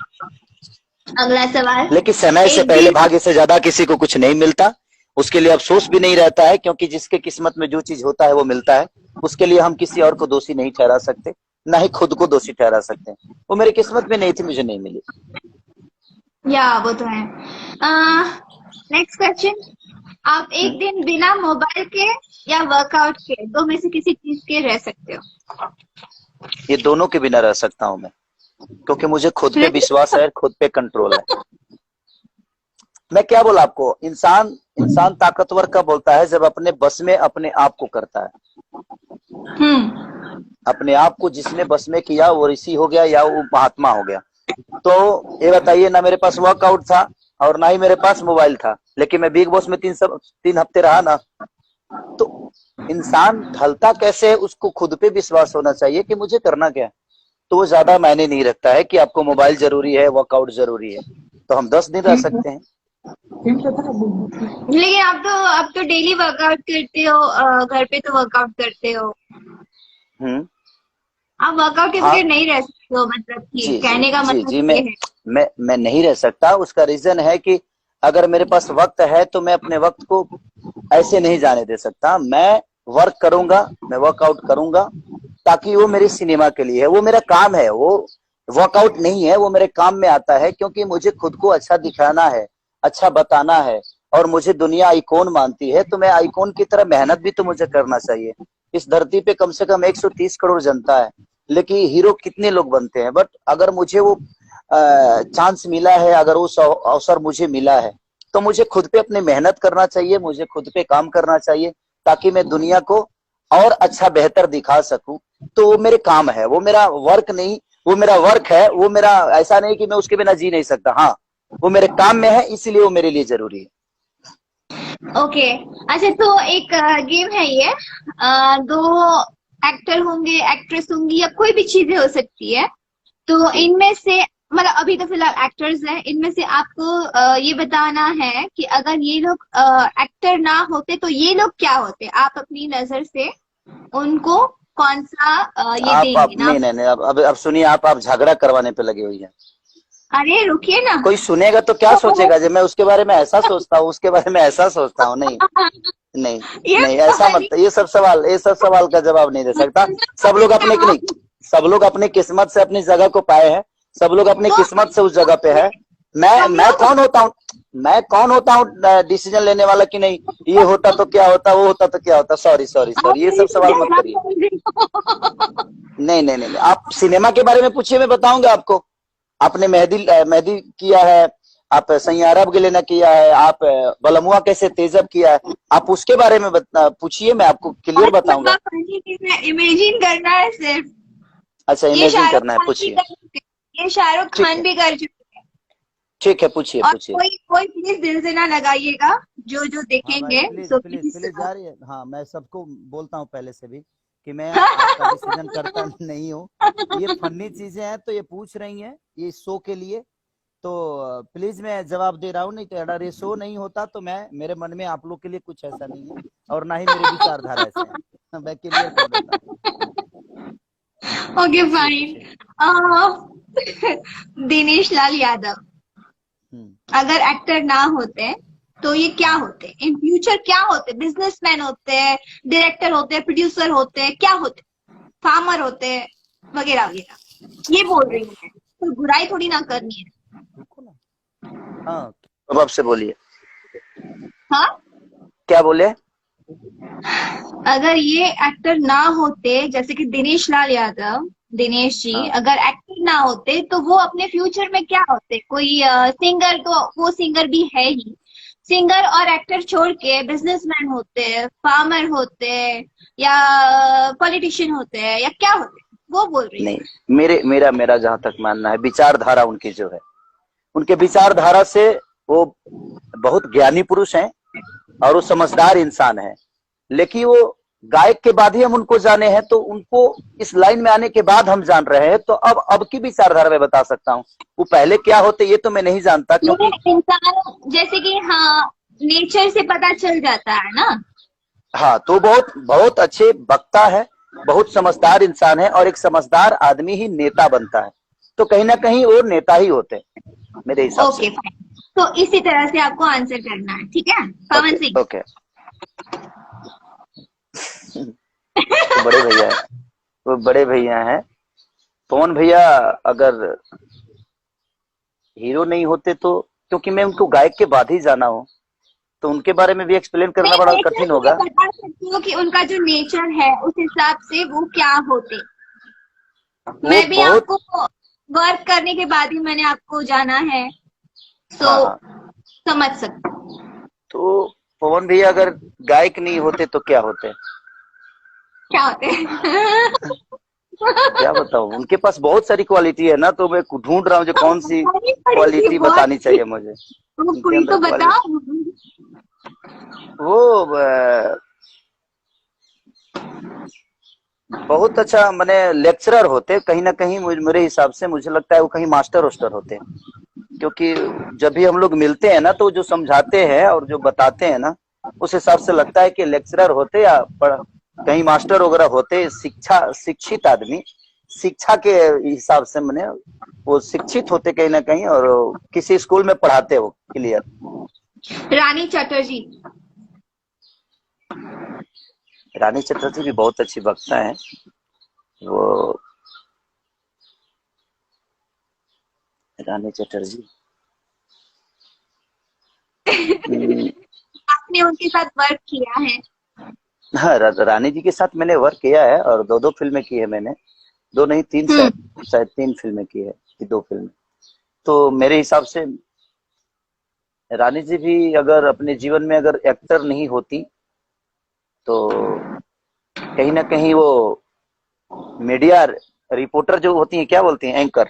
अगला सवाल। लेकिन समय से एक पहले दिन भाग्य से ज्यादा किसी को कुछ नहीं मिलता, उसके लिए अफसोस भी नहीं रहता है, क्योंकि जिसके किस्मत में जो चीज होता है वो मिलता है। उसके लिए हम किसी और को दोषी नहीं ठहरा सकते, ना ही खुद को दोषी ठहरा सकते हैं। वो मेरी किस्मत में नहीं थी, मुझे नहीं मिली। या वो तो है। Next question. आप एक हम्म। दिन बिना मोबाइल के या वर्कआउट के, दो में से किसी चीज के रह सकते हो? ये दोनों के बिना रह सकता हूं मैं, क्योंकि मुझे खुद पे Really? विश्वास है, खुद पे कंट्रोल है। मैं क्या बोला आपको, इंसान इंसान ताकतवर कब होता है, जब अपने बस में अपने आप को करता है। हम्म। अपने आप को जिसने बस में किया वो ऋषि हो गया या वो महात्मा हो गया। तो ये बताइए, ना मेरे पास वर्कआउट था और ना ही मेरे पास मोबाइल था, लेकिन मैं बिग बॉस में 3 हफ्ते रहा ना। तो इंसान ढलता कैसे है, उसको खुद पे विश्वास होना चाहिए कि मुझे करना क्या है। तो वो ज्यादा मायने नहीं रखता है कि आपको मोबाइल जरूरी है, वर्कआउट जरूरी है। तो हम 10 दिन रह सकते हैं। लेकिन आप तो डेली वर्कआउट करते हो, घर पे तो वर्कआउट करते हो। हम्म। आप वर्कआउट के हाँ। बगैर नहीं रह सकते हो, मतलब कि जी जी कहने का जी मतलब जी, ये है। मैं नहीं रह सकता। उसका रीजन है कि अगर मेरे पास वक्त है तो मैं अपने वक्त को ऐसे नहीं जाने दे सकता। मैं वर्क करूंगा, मैं वर्कआउट करूंगा, ताकि वो मेरी सिनेमा के लिए है, वो मेरा काम है। वो वर्कआउट नहीं है, वो मेरे काम में आता है, क्योंकि मुझे खुद को अच्छा दिखाना है, अच्छा बताना है, और मुझे दुनिया आइकॉन मानती है, तो मैं आइकॉन की तरह मेहनत भी तो मुझे करना चाहिए। इस धरती पे कम से कम 130 करोड़ जनता है, लेकिन हीरो कितने लोग बनते हैं। बट अगर मुझे वो चांस मिला है, अगर उस अवसर मुझे मिला है, तो मुझे खुद पे अपनी मेहनत करना चाहिए, मुझे खुद पे काम करना चाहिए, ताकि मैं दुनिया को और अच्छा बेहतर दिखा सकूं। तो वो मेरे काम है, वो मेरा वर्क नहीं, वो मेरा वर्क है। वो मेरा, ऐसा नहीं कि मैं उसके बिना जी नहीं सकता। हाँ, वो मेरे काम में है, इसलिए वो मेरे लिए जरूरी है। ओके। अच्छा, तो एक गेम है ये। दो एक्टर होंगे, एक्ट्रेस होंगी, या कोई भी चीजें हो सकती है। तो ठीक। इनमें से, मतलब अभी तो फिलहाल एक्टर्स हैं, इनमें से आपको ये बताना है कि अगर ये लोग एक्टर ना होते तो ये लोग क्या होते। आप अपनी नजर से उनको कौन सा ये आप देंगे नहीं नाम? नहीं नहीं, अब सुनिए, आप झगड़ा करवाने पे लगी हुई है। अरे रुकिए ना। कोई सुनेगा तो क्या सोचेगा, जब मैं उसके बारे में ऐसा सोचता हूँ, उसके बारे में ऐसा सोचता हूँ। नहीं नहीं ये नहीं, ऐसा मत, पहली ये सब सवाल का जवाब नहीं दे सकता। सब लोग अपने नहीं, सब लोग अपनी किस्मत से अपनी जगह को पाए हैं। सब लोग अपनी तो किस्मत से उस जगह पे है। मैं हम मैं लोग कौन होता हूँ, मैं कौन होता हूँ डिसीजन लेने वाला कि नहीं, ये होता तो क्या होता, वो होता तो क्या होता। सॉरी सॉरी आप सॉरी, ये मेरी सब सवाल मत झगड़ा करिए। कर रहे हो। नहीं नहीं नहीं, आप सिनेमा के बारे में पूछिए, मैं बताऊंगा आपको। आपने मेहंदी किया है, आप सैयारब के लेना किया है, आप बलमुआ कैसे तेजब किया है, आप उसके बारे में पूछिए, मैं आपको क्लियर बहुत बताऊंगा। लंबा फनी चीज है, इमेजिन करना है सिर्फ। अच्छा, ये इमेजिन शाहरुख करना है, खान भी पूछिए। कर चुके ये शाहरुख ठीक खान है, भी कर चुके हैं। ठीक है, पूछिए और पूछिए। कोई कोई प्लीज दिल से ना लगाइएगा, जो जो हाँ भाई, देखेंगे please so please please. Please यार, हाँ, मैं सबको बोलता हूँ पहले से भी कि मैं आपका डिसीजन करता नहीं हूँ। ये फनी चीजें हैं तो ये पूछ रही हैं, ये शो के लिए। तो प्लीज मैं जवाब दे रहा हूँ, नहीं तो अगर ये शो नहीं होता तो मैं, मेरे मन में आप लोग के लिए कुछ ऐसा नहीं है, और ना ही मेरे विचारधारा ऐसे हैं। मैं क्लियर कर देता हूँ। ओके पूछिए फाइन। पूछिए। दिनेश लाल यादव हम्म। अगर एक्टर ना होते तो ये क्या होते, इन फ्यूचर क्या होते? बिजनेसमैन होते, डायरेक्टर होते, प्रोड्यूसर होते, क्या होते? फार्मर होते, वगैरह वगैरह। ये बोल रही हूँ मैं, तो बुराई थोड़ी ना करनी है। रुको ना। हाँ, अब आपसे बोलिए, हाँ, क्या बोले? अगर ये एक्टर ना होते, जैसे कि दिनेश लाल यादव, दिनेश जी हाँ, अगर एक्टर ना होते तो वो अपने फ्यूचर में क्या होते? कोई सिंगर, तो वो सिंगर भी है ही। सिंगर और एक्टर छोड़ के बिजनेसमैन होते, फार्मर होते, या पॉलिटिशियन होते, या क्या होते? वो बोल रही हूँ नहीं, मेरे मेरा मेरा जहां तक मानना है, विचारधारा उनकी जो है, उनके विचारधारा से वो बहुत ज्ञानी पुरुष हैं और वो समझदार इंसान है। लेकिन वो गायक के बाद ही हम उनको जाने हैं, तो उनको इस लाइन में आने के बाद हम जान रहे हैं। तो अब की विचारधारा मैं बता सकता हूँ, वो पहले क्या होते ये तो मैं नहीं जानता, मैं। क्योंकि ये इंसान जैसे कि, हाँ, नेचर से पता चल जाता है ना। हाँ, तो बहुत बहुत अच्छे वक्ता है, बहुत समझदार इंसान है, और एक समझदार आदमी ही नेता बनता है। तो कहीं ना कहीं वो नेता ही होते हैं मेरे हिसाब से। ओके फाइन, तो इसी तरह से आपको आंसर करना है, ठीक है पवन ओके सिंह? ओके। वो बड़े भैया है, वो बड़े भैया हैं। पवन भैया अगर हीरो नहीं होते तो, क्योंकि मैं उनको गायक के बाद ही जाना हूँ, तो उनके बारे में भी एक्सप्लेन करना नहीं, बड़ा नेचर कठिन से मैं होगा। बता सकती हूँ कि उनका जो नेचर है उस हिसाब से वो क्या होते। वो मैं भी बहुत, आपको वर्क करने के बाद ही मैंने आपको जाना है, सो हाँ हाँ। समझ सकते। तो पवन भैया अगर गायक नहीं होते तो क्या होते? क्या होते हैं? क्या बताऊं, उनके पास बहुत सारी क्वालिटी है ना, तो मैं ढूंढ रहा हूँ जो कौन सी बतानी पड़ेगी क्वालिटी बहुत बतानी सी। चाहिए मुझे तो उनके कोई अंदर तो क्वालिटी। बताओ। वो बहुत अच्छा मैंने लेक्चरर होते कहीं ना कहीं, मेरे हिसाब से मुझे लगता है वो कहीं मास्टर वोस्टर होते। क्योंकि जब भी हम लोग मिलते हैं ना, तो जो समझाते हैं और जो बताते हैं ना, उस हिसाब से लगता है कि लेक्चरर होते या कहीं मास्टर वगैरह होते, शिक्षित आदमी, शिक्षा के हिसाब से मैंने, वो शिक्षित होते कहीं ना कहीं, और किसी स्कूल में पढ़ाते हो क्लियर। रानी चटर्जी। रानी चटर्जी भी बहुत अच्छी वक्ता है वो, रानी चटर्जी। हम्म, आपने उनके साथ वर्क किया है? हाँ, रानी जी के साथ मैंने वर्क किया है, और दो दो फिल्में की है मैंने। दो नहीं, तीन, शायद हम्म। शायद तीन फिल्में की है कि दो फिल्में। तो मेरे हिसाब से रानी जी भी अगर अपने जीवन में अगर एक्टर नहीं होती, तो कहीं ना कहीं वो मीडिया रिपोर्टर जो होती है, क्या बोलती हैं, एंकर।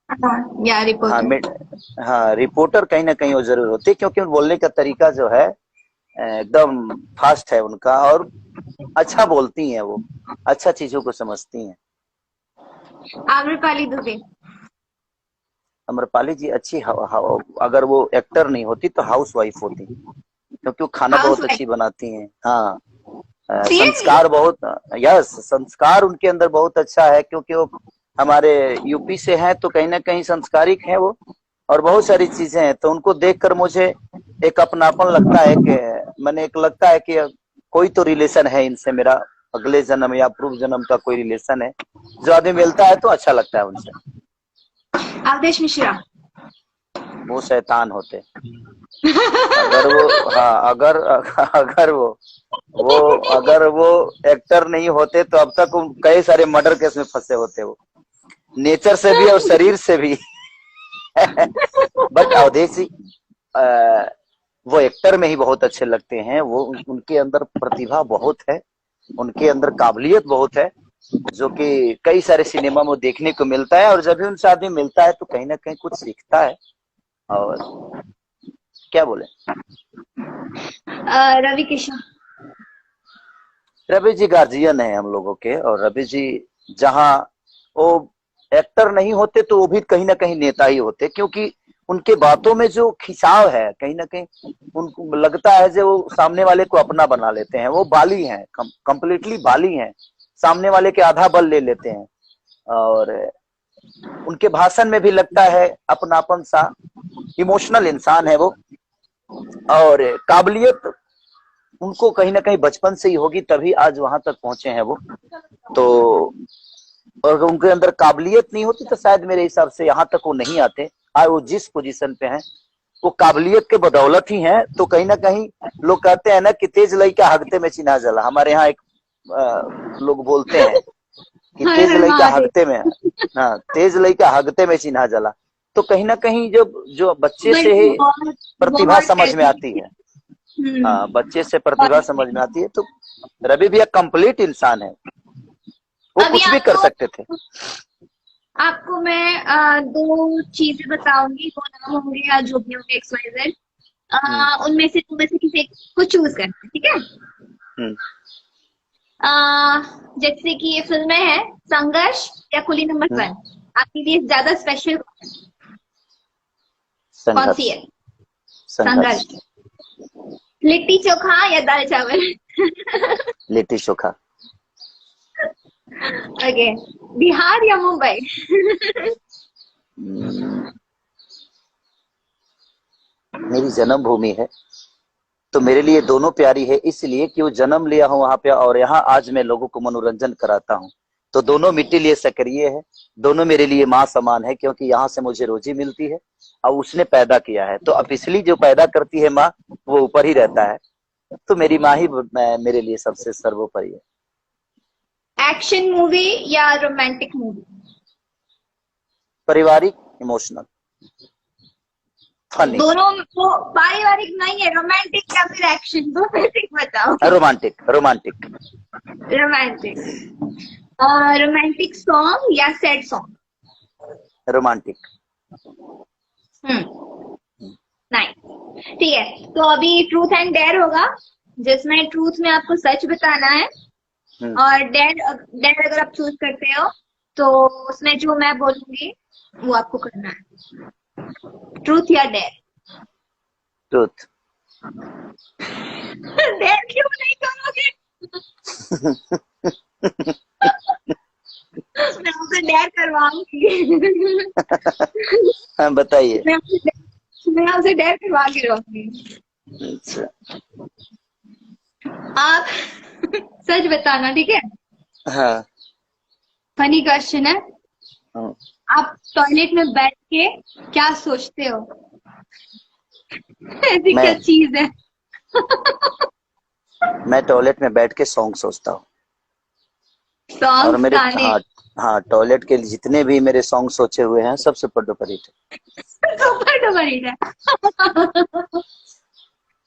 हाँ, या हाँ, रिपोर्टर। हाँ, रिपोर्टर कहीं ना कहीं वो जरूर होती है, क्योंकि उन बोलने का तरीका जो है एकदम फास्ट है उनका, और अच्छा बोलती हैं वो, अच्छा चीजों को समझती हैं। आम्रपाली दुबे। अमरपाली जी अच्छी अगर वो एक्टर नहीं होती तो हाउस वाइफ होती, क्योंकि वो खाना हाउस बहुत वाइफ। अच्छी बनाती हैं। हाँ, सीरियसली? संस्कार बहुत, यस, संस्कार उनके अंदर बहुत अच्छा है, क्योंकि वो हमारे यूपी से हैं, तो कहीं ना कहीं संस्कारिक है वो, और बहुत सारी चीजें हैं। तो उनको देखकर मुझे एक अपनापन लगता है कि मैंने एक लगता है कि कोई तो रिलेशन है इनसे मेरा, अगले जन्म या पूर्व जन्म का कोई रिलेशन है। जो आदमी मिलता है तो अच्छा लगता है उनसे। अवधेश मिश्रा। वो शैतान होते अगर वो, हाँ, अगर अगर वो अगर वो एक्टर नहीं होते तो अब तक कई सारे मर्डर केस में फंसे होते वो, नेचर से भी और शरीर से भी। बट अवधेश जी वो एक्टर में ही बहुत अच्छे लगते हैं। वो उनके अंदर प्रतिभा बहुत है, उनके अंदर काबिलियत बहुत है, जो कि कई सारे सिनेमा में देखने को मिलता है। और जब भी उनसे आदमी मिलता है तो कहीं ना कहीं कुछ सीखता है। और क्या बोले, रवि किशन। रवि जी गार्जियन है हम लोगों के, और रवि जी जहाँ वो एक्टर नहीं होते तो वो भी कहीं ना कहीं नेता ही होते, क्योंकि उनके बातों में जो खिंचाव है, कहीं ना कहीं उनको लगता है जो वो सामने वाले को अपना बना लेते हैं। वो बाली हैं, कंप्लीटली बाली हैं, सामने वाले के आधा बल ले लेते हैं। और उनके भाषण में भी लगता है अपनापन सा, इमोशनल इंसान है वो। और काबिलियत उनको कहीं ना कहीं बचपन से ही होगी, तभी आज वहां तक पहुंचे हैं वो। तो और उनके अंदर काबिलियत नहीं होती तो शायद मेरे हिसाब से यहाँ तक वो नहीं आते। आज वो जिस पोजीशन पे हैं वो काबिलियत के बदौलत ही है। तो कहीं ना कहीं लोग कहते हैं ना कि तेज लइका हगते में चिन्हा जला। हमारे यहाँ एक लोग बोलते हैं कि हर तेज हर लइका महादेव। हगते में, हाँ, तेज लइका हगते में चिन्हा जला। तो कहीं ना कहीं जब जो बच्चे बट से ही बहुत प्रतिभा बहुत समझ में आती टैलेंटेड। है, हाँ, बच्चे से प्रतिभा समझ में आती है। तो रवि भैया कंप्लीट इंसान है, वो अभी कुछ भी कर आपको सकते थे। आपको मैं दो चीजें बताऊंगी, दो नाम होंगे या जो भी होंगे XYZ। हम्म उनमें से तुम में से किसी एक को चूज करना है, ठीक है। हम्म जैसे कि ये फिल्में हैं, संघर्ष या कुली नंबर हम्म 1, आपके लिए ज्यादा स्पेशल कौन सी संघर्ष। है? संघर्ष। संघर्ष। लिट्टी चोखा या दाल चावल? लिट्टी चोखा। ओके। बिहार या मुंबई? हम्म, मेरी जन्मभूमि है तो मेरे लिए दोनों प्यारी है, इसलिए कि वो जन्म लिया हूँ वहां पे और यहाँ आज मैं लोगों को मनोरंजन कराता हूँ। तो दोनों मिट्टी लिए सक्रिय है, दोनों मेरे लिए माँ समान है, क्योंकि यहाँ से मुझे रोजी मिलती है और उसने पैदा किया है। तो अब इसलिए जो पैदा करती है माँ, वो ऊपर ही रहता है। तो मेरी माँ ही मेरे लिए सबसे सर्वोपरि है। एक्शन मूवी या रोमांटिक मूवी? पारिवारिक, इमोशनल, फनी। दोनों वो पारिवारिक नहीं है, रोमांटिक या फिर एक्शन, दो में से बताओ। Romantic, romantic. Romantic. Romantic song या सैड सॉन्ग? रोमांटिक। नाइस। ठीक है, तो अभी ट्रूथ एंड डेयर होगा, जिसमें ट्रूथ में आपको सच बताना है और डेयर डेयर अगर आप चूज करते हो तो उसमें जो मैं बोलूंगी वो आपको करना है। ट्रूथ या डेयर? ट्रूथ। डेयर क्यों नहीं करोगे? मैं आपसे डेयर करवाऊंगी। हाँ, बताइए। मैं आपसे डेयर करवा के रहूंगी। अच्छा। आप सच बताना, ठीक है? हाँ फनी क्वेश्चन है। हाँ। आप टॉयलेट में बैठ के क्या सोचते हो? ऐसी क्या मैं चीज है? मैं टॉयलेट में बैठ के सॉन्ग सोचता हूँ। और सॉन्ग्स, मेरे, गाने? हाँ हाँ, टॉयलेट के जितने भी मेरे सॉन्ग सोचे हुए हैं सब सुपर डुपर हिट है। सुपर डुपर हिट है।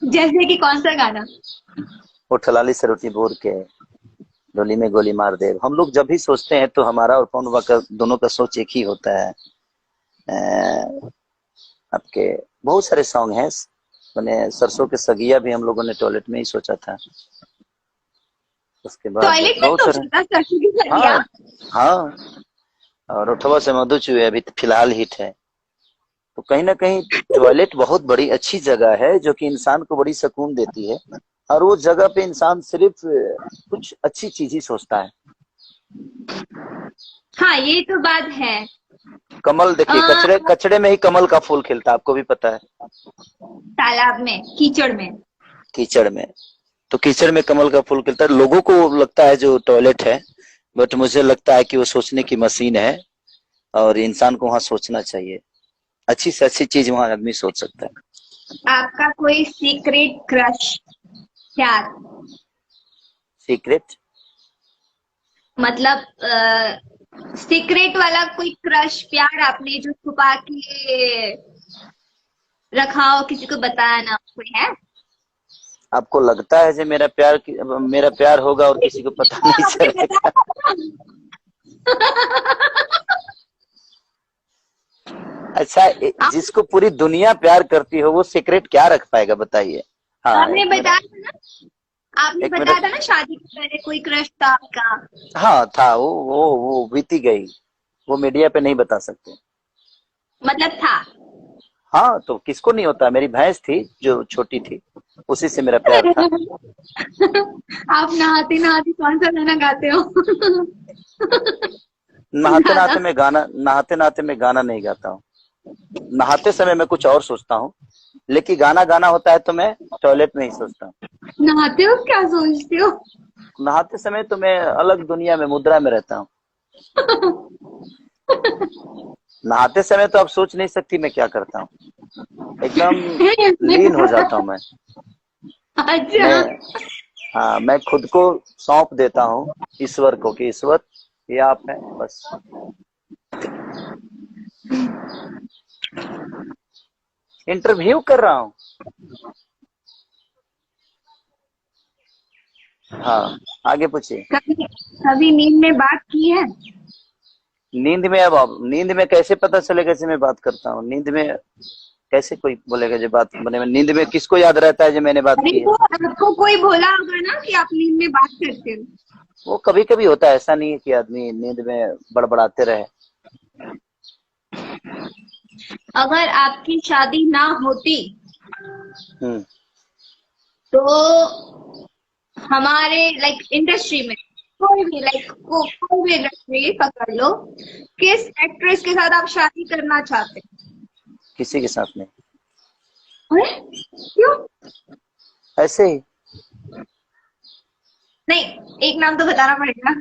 जैसे कि कौन सा गाना? वो ठलाली से रोटी बोर के, डोली में गोली मार दे। हम लोग जब भी सोचते हैं तो हमारा और पवनवा का दोनों का सोच एक ही होता है। आपके बहुत सारे सॉन्ग हैं, मैंने सरसों के सगिया भी हम लोगों ने टॉयलेट में ही सोचा था। उसके बाद टॉयलेट में बहुत सारे, सोचा था सरसों की सब्जियां? हाँ हाँ, और उठवा से मधु चुए अभी फिलहाल हिट है। तो कहीं ना कहीं टॉयलेट बहुत बड़ी अच्छी जगह है जो कि इंसान को बड़ी सुकून देती है। और वो जगह पे इंसान सिर्फ कुछ अच्छी चीज ही सोचता है। हाँ, ये तो बात है। कमल देखिए, कचड़े कचड़े में ही कमल का फूल खिलता है, आपको भी पता है। तालाब में, कीचड़ में। कीचड़ में, तो कीचड़ में कमल का फूल खिलता है। लोगों को लगता है जो टॉयलेट है, बट मुझे लगता है कि वो सोचने की मशीन है और इंसान को वहां सोचना चाहिए। अच्छी से अच्छी चीज वहां आदमी सोच सकता है। आपका कोई सीक्रेट क्रश, प्यार? सीक्रेट? मतलब सीक्रेट वाला कोई क्रश, प्यार आपने जो छुपा के रखा हो, किसी को बताया ना, कोई है? आपको लगता है जो मेरा प्यार होगा और किसी को पता नहीं आपने चलेगा? अच्छा, जिसको पूरी दुनिया प्यार करती हो वो सीक्रेट क्या रख पाएगा, बताइए। हाँ, आपने बताया था ना, आपने एक बताया मिनट। था ना शादी के पहले कोई क्रश था आपका? हाँ था, वो बीती गई, वो मीडिया पे नहीं बता सकते। मतलब था? हाँ, तो किसको नहीं होता। मेरी भैंस थी जो छोटी थी, उसी से मेरा प्यार था। आप नहाते नहाते कौन सा गाना गाते हो? नहाते नहाते मैं गाना नहीं गाता हूँ। नहाते समय मैं कुछ और सोचता हूँ, लेकिन गाना गाना होता है तो मैं टॉयलेट में ही सोचता हूँ। नहाते हो क्या सोचते हो? नहाते समय तो मैं अलग दुनिया में, मुद्रा में रहता हूँ। नहाते समय तो आप सोच नहीं सकती मैं क्या करता हूँ, एकदम लीन हो जाता हूँ मैं। अच्छा। मैं हाँ, मैं खुद को सौंप देता हूँ ईश्वर को कि ईश्वर ये आप हैं बस। इंटरव्यू कर रहा हूँ। हाँ, आगे पूछिए। कभी कभी नींद में बात की है? नींद में कैसे पता चलेगा कि मैं बात करता हूँ? नींद में कैसे कोई बोलेगा जो बात बने में? नींद में किसको याद रहता है जो मैंने बात अरे की है? वो आपको कोई बोला होगा ना कि आप नींद में बात करते हो। वो कभी कभी होता है, ऐसा नहीं है कि आदमी नींद में बड़बड़ाते रहे। अगर आपकी शादी ना होती हम्म। तो हमारे इंडस्ट्री में कोई भी कोई भी इंडस्ट्री पकड़ लो, किस एक्ट्रेस के साथ आप शादी करना चाहते? किसी के साथ नहीं, अरे क्यों? ऐसे ही। नहीं, एक नाम तो बताना पड़ेगा।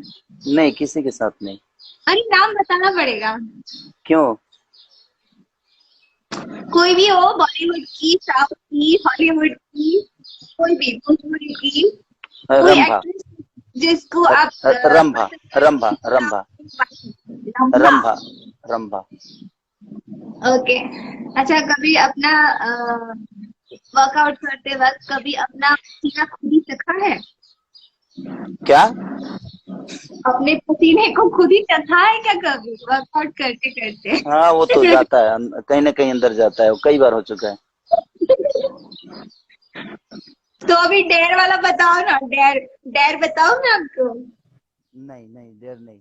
नहीं, किसी के साथ नहीं। अरे नाम बताना पड़ेगा। क्यों? कोई भी हो, बॉलीवुड की, साउथ की, हॉलीवुड की, कोई भी, भोजपुरी की, कोई रंभा। एक्ट्रेस जिसको आप रंभा। रंभा। रंभा। लंबा। रंभा। रंभा। ओके। अच्छा, कभी अपना वर्कआउट करते वक्त कभी अपना पसीना खुद ही चखा है? क्या? अपने पसीने को खुद ही चखा है क्या कभी वर्कआउट करते करते? हाँ, वो तो जाता है, कहीं ना कहीं अंदर जाता है, वो कई बार हो चुका है। तो अभी डेयर वाला बताओ ना, डेयर डेयर बताओ ना आपको। नहीं नहीं, देर नहीं।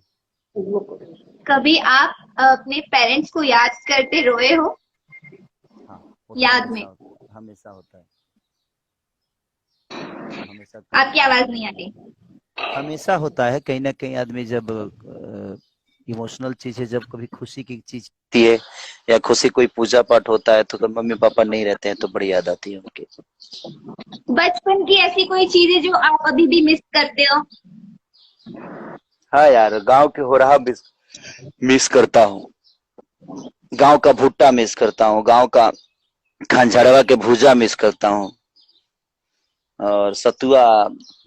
कभी आप अपने पेरेंट्स को याद करते रोए हो? हाँ, वो तो याद में हमेशा होता है। हमेशा आपकी आवाज नहीं आती। हमेशा होता है। कहीं ना कहीं आदमी जब इमोशनल चीजें, जब कभी खुशी की चीज होती है या खुशी कोई पूजा पाठ होता है, तो मम्मी पापा नहीं रहते हैं तो बड़ी याद आती है उनकी। बचपन की ऐसी कोई चीजें जो आप अभी भी मिस करते हो? हाँ यार, गांव के हो रहा मिस करता हूँ। गांव का भुट्टा मिस करता हूँ, गांव का खंजरवा के भूजा मिस करता हूँ। और सतुआ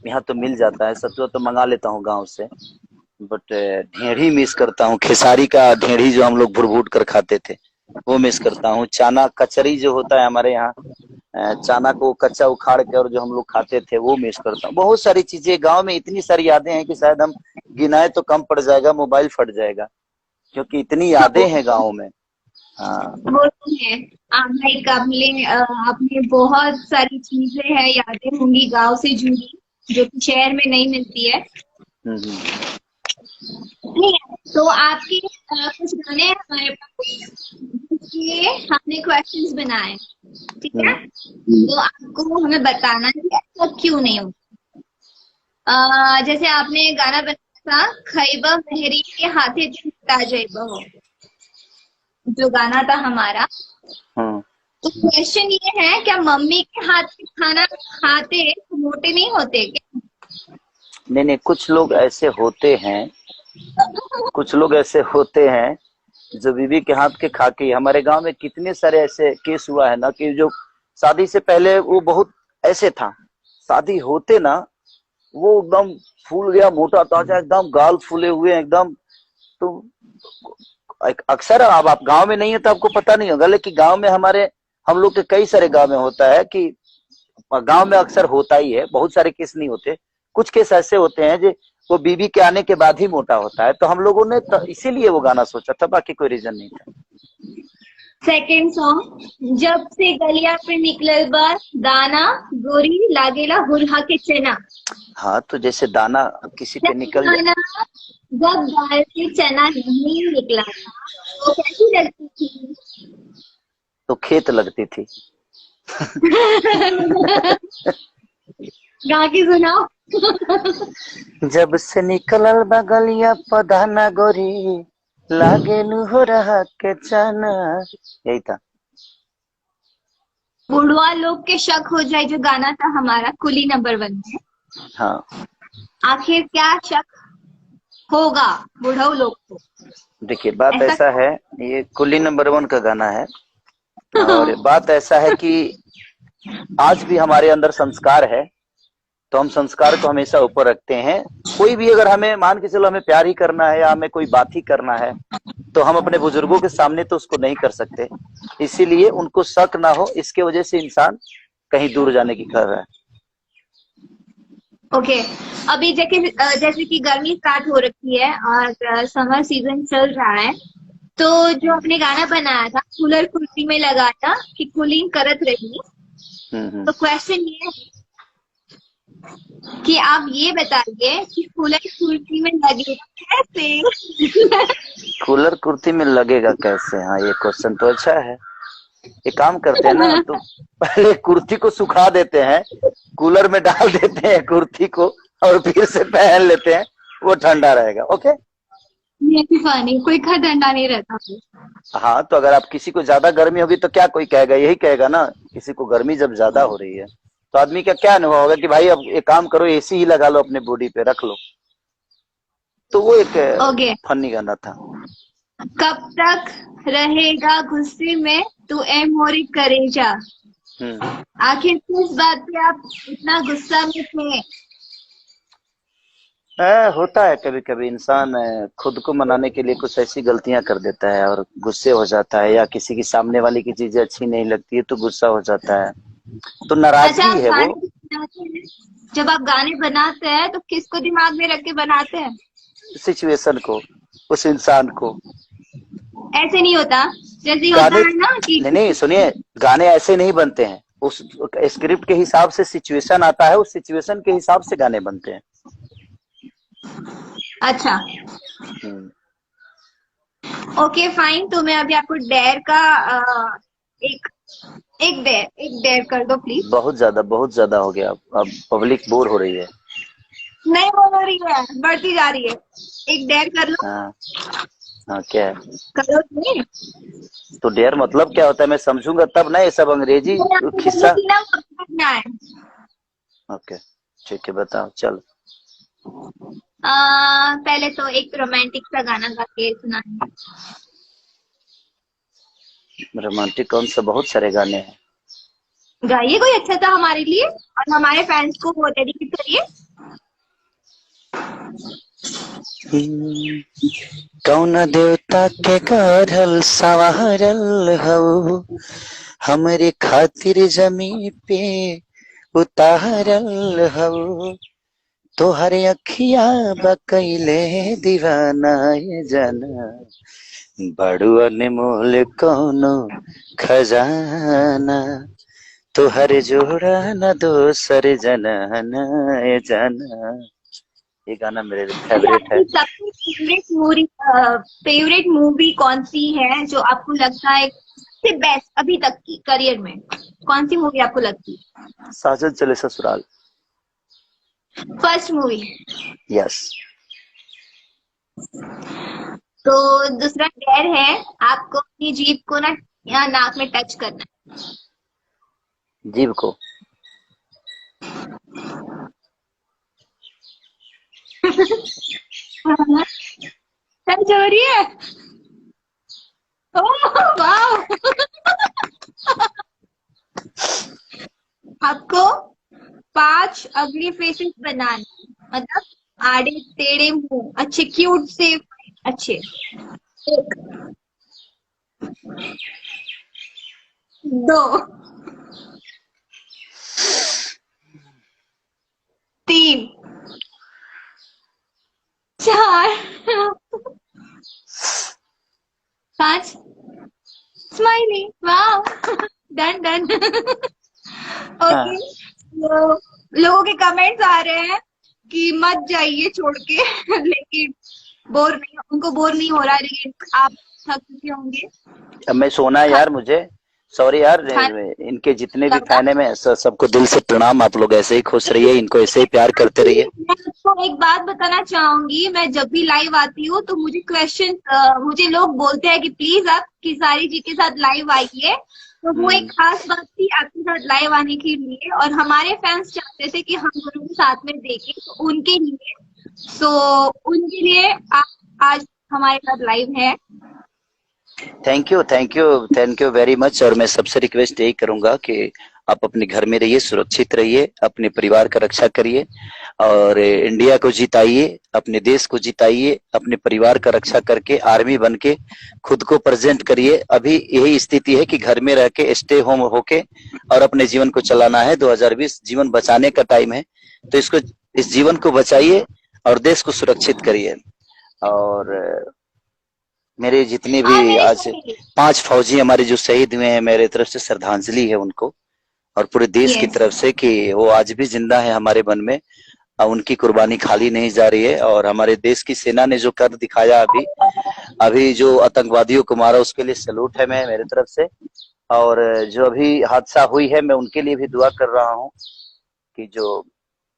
यहाँ तो मिल जाता है, सतुआ तो मंगा लेता हूँ गांव से। बट ढेढ़ी मिस करता हूँ, खेसारी का ढेढ़ी जो हम लोग भुट कर खाते थे, वो मिस करता हूँ। चना कचरी जो होता है हमारे यहाँ, चना को कच्चा उखाड़ के और जो हम लोग खाते थे, वो मिस करता हूँ। बहुत सारी चीजें गांव में, इतनी सारी यादें हैं कि शायद हम गिनाए तो कम पड़ जाएगा, मोबाइल फट जाएगा, क्योंकि इतनी यादें हैं गाँव में। हाँ। वो तो है। आपने बहुत सारी चीजें हैं, यादें होंगी गांव से जुड़ी, जो कि शहर में नहीं मिलती है। हम्म। ठीक है, तो आपके कुछ गाने हैं हमारे पास, जिसके हमने क्वेश्चंस बनाए, ठीक है? तो आपको हमें बताना है कि ऐसा क्यों नहीं हो। जैसे आपने गाना बनाया था, खैबा मेहरी के हाथे छूटा जैबा हो, जो गाना था हमारा। हाँ। तो क्वेश्चन ये है, क्या मम्मी के हाथ से खाना खाते तो मोटे नहीं होते क्या? नहीं नहीं, कुछ लोग ऐसे होते हैं, कुछ लोग ऐसे होते हैं जो बीवी के हाथ के खा के। हमारे गांव में कितने सारे ऐसे केस हुआ है ना, कि जो शादी से पहले वो बहुत ऐसे था, शादी होते ना वो एकदम फूल गया, मोटा ताजा, एकदम गाल फूले हुए एकदम। तो अक्सर, अब आप गांव में नहीं है तो आपको पता नहीं होगा, लेकिन गांव में हमारे, हम लोग के कई सारे गांव में होता है कि गांव में अक्सर होता ही है। बहुत सारे केस नहीं होते, कुछ केस ऐसे होते हैं जो वो बीवी के आने के बाद ही मोटा होता है। तो हम लोगों ने इसीलिए वो गाना सोचा था, बाकी कोई रीजन नहीं था। सेकेंड सॉन्ग, जब से गलिया पे निकलल बा दाना, गोरी लागेला हुरहा के चना। हाँ, तो जैसे दाना किसी पे जब निकल जाए। दाना, जब दाल से चना नहीं निकला था, वो कैसी लगती थी? तो खेत लगती थी। गा के सुनाओ। जब से निकलल बगलिया पदाना गोरी, लागे नु हो रहा के जाना, यही था। बुढ़वा लोग के शक हो जाए जो गाना था हमारा कुली नंबर 1 में, हाँ आखिर क्या शक होगा बुढ़ऊ लोग को? देखिए, बात ऐसा ऐसा है, ये कुली नंबर 1 का गाना है। और बात ऐसा है कि आज भी हमारे अंदर संस्कार है, तो हम संस्कार को हमेशा ऊपर रखते हैं। कोई भी अगर हमें, मान के चलो हमें प्यार ही करना है या हमें कोई बात ही करना है, तो हम अपने बुजुर्गों के सामने तो उसको नहीं कर सकते, इसीलिए उनको शक ना हो, इसके वजह से इंसान कहीं दूर जाने की कर रहा है। ओके अभी जैसे कि गर्मी स्टार्ट हो रखी है और समर सीजन चल रहा है, तो जो आपने गाना बनाया था कूलर कुर्सी में लगा था कि कूलिंग करत रही, तो क्वेश्चन ये है कि आप ये बताइए कि कूलर कुर्सी में लगेगा कैसे? कूलर कुर्ती में लगेगा कैसे? हाँ, ये क्वेश्चन तो अच्छा है। एक काम करते हैं ना, तो पहले कुर्ती को सुखा देते हैं, कूलर में डाल देते हैं कुर्ती को, और फिर से पहन लेते हैं, वो ठंडा रहेगा। ओके। ये भी फनी, कोई खतरनाक नहीं रहता फिर। हाँ, तो अगर आप किसी को ज्यादा गर्मी होगी तो क्या कोई कहेगा? यही कहेगा ना, किसी को गर्मी जब ज्यादा हो रही है तो आदमी का क्या अनुभव होगा कि भाई अब एक काम करो, एसी ही लगा लो, अपने बॉडी पे रख लो। तो वो एक ओके फनी गाना था। कब तक रहेगा गुस्से में तू ए मोरी करेजा? आखिर किस बात पे आप इतना गुस्सा में थे? होता है, कभी कभी इंसान खुद को मनाने के लिए कुछ ऐसी गलतियां कर देता है और गुस्से हो जाता है, या किसी की सामने वाली की चीजें अच्छी नहीं लगती है तो गुस्सा हो जाता है, तो अच्छा नाराजगी आप है वो। गाने बनाते हैं, जब आप गाने बनाते हैं तो किसको दिमाग में रख के बनाते हैं? सिचुएशन को, उस इंसान को। ऐसे नहीं होता, जैसे होता गाने, है ना कि नहीं नहीं सुनिए, गाने ऐसे नहीं बनते हैं, उस स्क्रिप्ट के हिसाब से सिचुएशन आता है, उस सिचुएशन के हिसाब से गाने बनते हैं। अच्छा हम्म, ओके फाइन, तो मैं अभी आपको डेयर का एक एक डेयर कर दो प्लीज। बहुत ज्यादा हो गया, अब पब्लिक बोर हो रही है। नहीं बोल रही है, बढ़ती जा रही है, एक डेयर कर लो। हाँ हाँ, क्या है? करो नहीं, तो डेयर मतलब क्या होता है, मैं समझूंगा तब ना, ये सब अंग्रेजी मैं आपको खिस्सा। बोलूंगी ना वो करना है। ओके, ठीक है, बताओ, चलो। पहले तो एक रोमांटिक सा गाना गा के सुनाएंगे। रोमांटिक कौन सा? बहुत सारे गाने हैं। गाइए कोई अच्छा सा हमारे लिए और हमारे फैंस को वो डेडिकेट करिए। कौन देवता के गढ़ल संवारल हो, हमरे खातिर जमी पे उतारल हो, तोहरे अखिया बकैले दीवाना ये जाना, बड़ू अनमोल कौनो खजाना, तोहरे जोड़ा न दोसर जनाना ये जाना। ये गाना मेरे अच्छा फेवरेट है। आपकी सबसे फेवरेट मूवी कौन सी है जो आपको लगता है सबसे बेस्ट अभी तक की करियर में? कौन सी मूवी आपको लगती है साजन चले ससुराल। First movie? यस। तो दूसरा डेयर है, आपको अपनी जीभ को ना यहाँ नाक में टच करना जीव को? है। टच हो रही है? ओह वाह आपको 5 अगली फेसेस बनाने, मतलब आड़े टेढ़े मुंह, अच्छे क्यूट से अच्छे। 1 2 3 4 5 स्माइली, वाह डन डन। ओके लोगों के कमेंट्स आ रहे हैं कि मत जाइए छोड़ के लेकिन बोर नहीं, उनको बोर नहीं हो रहा, लेकिन आप थक चुके होंगे। अब मैं सोना है यार मुझे, सॉरी यार, हाँ, इनके जितने भी लगा। फैन है, मैं सबको दिल से प्रणाम। आप लोग ऐसे ही खुश रहिए, इनको ऐसे ही प्यार करते रहिए। मैं आपको एक बात बताना चाहूंगी, मैं जब भी लाइव आती हूँ तो मुझे मुझे लोग बोलते हैं कि प्लीज आप किसारी जी के साथ लाइव आइए। तो वो एक हम्म। खास बात थी आपके साथ लाइव आने के लिए, और हमारे फैंस चाहते थे कि हम दोनों को साथ में देखें, तो उनके लिए, सो उनके लिए आप आज हमारे साथ लाइव है। Thank you, thank you, thank you very much. और मैं सबसे रिक्वेस्ट यही करूंगा कि आप अपने घर में रहिए, सुरक्षित रहिए, अपने परिवार का रक्षा करिए और इंडिया को जिताइए, अपने देश को जिताइए, अपने परिवार का रक्षा करके आर्मी बन के खुद को प्रेजेंट करिए। अभी यही स्थिति है कि घर में रह के स्टे होम होके और अपने जीवन को चलाना है। 2020 जीवन बचाने का टाइम है, तो इस जीवन को बचाइए और देश को सुरक्षित करिए। और मेरे जितने हाँ, भी मेरे आज को भी। 5 फौजी हमारे जो शहीद हुए हैं, मेरे तरफ से श्रद्धांजलि है उनको और पूरे देश की यस। तरफ से कि वो आज भी जिंदा है हमारे मन में। उनकी कुर्बानी खाली नहीं जा रही है। और हमारे देश की सेना ने जो कर दिखाया अभी अभी जो आतंकवादियों को मारा, उसके लिए सैल्यूट है मैं मेरे तरफ से। और जो अभी हादसा हुई है, मैं उनके लिए भी दुआ कर रहा हूँ कि जो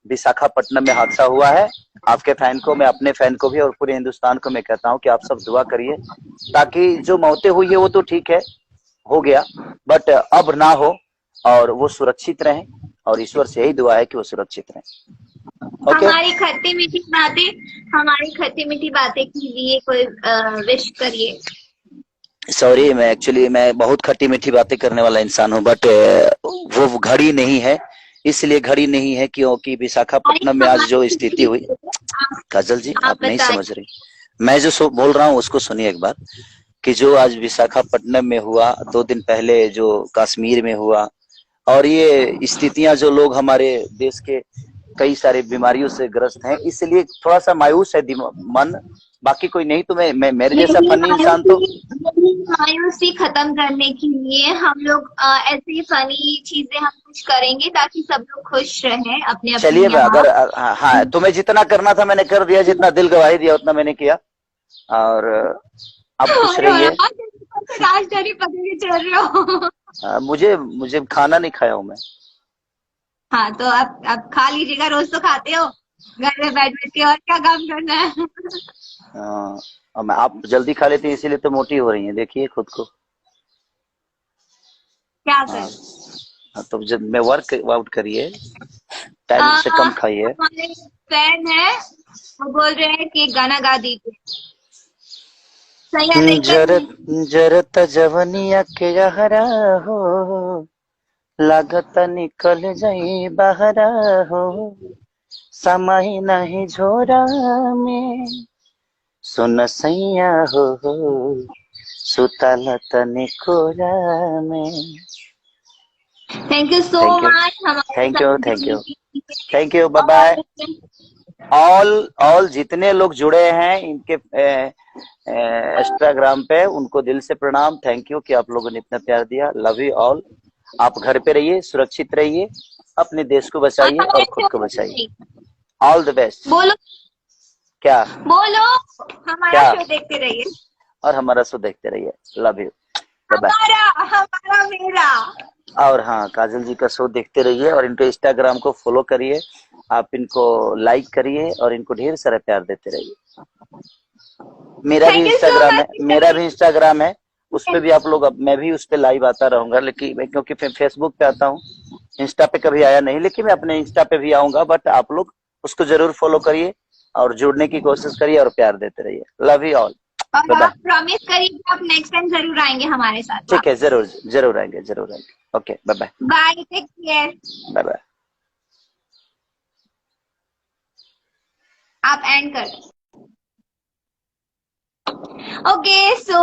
विशाखापट्टनम में हादसा हुआ है, आपके फैन को, मैं अपने फैन को भी और पूरे हिंदुस्तान को मैं कहता हूँ कि आप सब दुआ करिए ताकि जो मौतें हुई है वो तो ठीक है, हो गया, बट अब ना हो और वो सुरक्षित रहें। और ईश्वर से यही दुआ है कि वो सुरक्षित रहें। ओके। हमारी खट्टी मीठी बातें के लिए कोई विश करिए। सॉरी, मैं बहुत खट्टी मीठी बातें करने वाला इंसान हूँ, बट वो घड़ी नहीं है, इसलिए घड़ी नहीं है क्योंकि अरे विशाखापट्टनम में आज जो हमारी स्थिति हुई। काजल जी, आप आप नहीं बताइए। समझ रही। मैं जो बोल रहा हूँ उसको सुनिए एक बार। कि जो आज विशाखापट्टनम में हुआ, 2 दिन पहले जो कश्मीर में हुआ, और ये स्थितियां जो लोग हमारे देश के कई सारे बीमारियों से ग्रस्त हैं, इसलिए थोड़ा सा मायूस है मन। बाकी कोई नहीं, तो मैं मेरे जैसा यही फनी इंसान तो। मायूसी यही मायूसी खत्म करने के लिए हम लोग ऐसी फनी चीजें हम कुछ करेंगे ताकि सब लोग खुश रहें अपने अपने चलिए, मैं यहाँ। अगर हाँ, हाँ, तुम्हें जितना करना था मैंने कर दिया, जितना दिल गवाही दिया उतना मैंने किया। और आप खुश और रहिए। राजधानी पकड़ के चल रहे हो। मुझे मुझे खाना नहीं खाया हूं मैं। हाँ, तो आप खा लीजिएगा, रोज तो खाते हो घर में बैठ बैठ के, और क्या काम करना है। और आप जल्दी खा लेती हैं इसीलिए तो मोटी हो रही हैं, देखिए खुद को। क्या हाँ, कर। तो जब मैं वर्क आउट करिए, टाइम से कम खाइए। हमारे फैन है, वो बोल रहे हैं कि गाना गा दीजिए। सही है, देखकर। जरत जरत जवनिया के यहरा हो, लागत निकल जाई बहरा हो, समय नहीं झोरा में, सुन सैया हो, सुतल तनी कोरा में। Thank you so thank you, much हमारे थैंक यू, साथ थैंक यू, जुड़ने के लिए। Thank you, bye bye. और ऑल जितने लोग जुड़े हैं इनके इंस्टाग्राम पे, उनको दिल से प्रणाम, थैंक यू कि आप लोगों ने इतना प्यार दिया। Love you all. आप घर पे रहिए, सुरक्षित रहिए, अपने देश को बचाइए और हमारे खुद शो को देखते बचाइए। रहिए। All the best. बोलो क्या? बोलो, हमारा क्या? शो देखते रहिए। और हमारा शो देखते रहिए। Love you, bye bye. हमारा हमारा मेरा। और हाँ, काजल जी का शो देखते रहिए और इनके इंस्टाग्राम को फॉलो करिए, आप इनको लाइक करिए और इनको ढेर सारा प्यार देते रहिए। मेरा भी थैंक यू सो इंस्टाग्राम है, मेरा मच। भी इंस्टाग्राम है, उस पे भी आप लोग, अब मैं भी उस पे लाइव आता रहूंगा, लेकिन मैं क्योंकि फेसबुक पे आता हूँ, इंस्टा पे कभी आया नहीं, लेकिन मैं अपने इंस्टा पे भी आऊंगा। बट आप लोग उसको जरूर फॉलो करिए और जुड़ने की कोशिश करिए और प्यार देते रहिए। लव यू ऑल, और बाय बाय। आप प्रॉमिस करिए कि आप नेक्स्ट टाइम जरूर आएंगे हमारे साथ ठीक है, वापस। जरूर जरूर आएंगे, जरूर आएंगे। Okay, bye bye, bye, take care. Bye bye. आप एंड कर। ओके, सो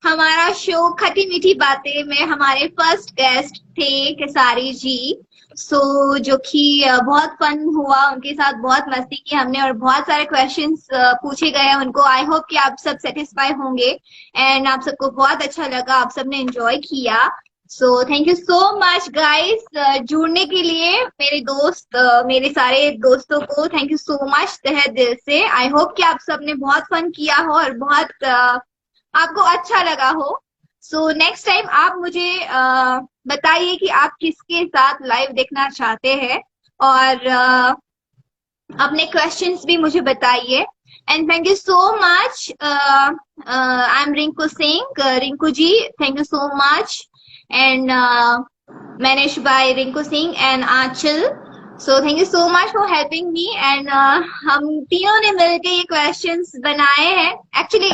हमारा शो खट्टी मीठी बातें में हमारे फर्स्ट गेस्ट थे खेसारी जी। जो कि बहुत फन हुआ, उनके साथ बहुत मस्ती की हमने और बहुत सारे क्वेश्चंस पूछे गए उनको। आई होप कि आप सब सेटिस्फाई होंगे एंड आप सबको बहुत अच्छा लगा, आप सबने एंजॉय किया। Thank you so much guys जुड़ने के लिए। मेरे दोस्त मेरे सारे दोस्तों को थैंक यू सो मच तहे दिल से। आई होप कि आप सबने बहुत फन किया हो और बहुत आपको अच्छा लगा हो। सो नेक्स्ट टाइम आप मुझे बताइए कि आप किसके साथ लाइव देखना चाहते हैं, और अपने क्वेश्चंस भी मुझे बताइए। And thank you so much. I am Rinku Singh, Rinku ji, thank you so much. And manage by Rinku Singh and Aanchal. So thank you so much for helping me. And हम तीनों ने मिलकर ये क्वेश्चंस बनाए हैं। एक्चुअली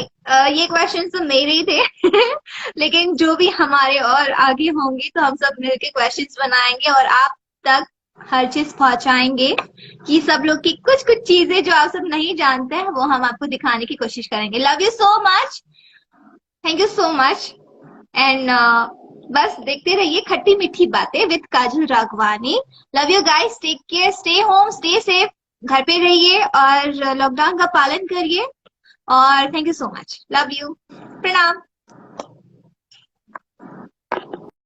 ये क्वेश्चंस तो मेरे ही थे लेकिन जो भी हमारे और आगे होंगे तो हम सब मिलकर क्वेश्चंस बनाएंगे और आप तक हर चीज पहुंचाएंगे कि सब लोग की कुछ कुछ चीजें जो आप सब नहीं जानते हैं वो हम आपको दिखाने की कोशिश करेंगे। Love you so much, thank you so much. And बस देखते रहिए खट्टी मीठी बातें with Kajal Raghwani. Love you guys, take care, stay home, stay safe, घर पे रहिए और लॉकडाउन का पालन करिए। और thank you so much, love you, प्रणाम।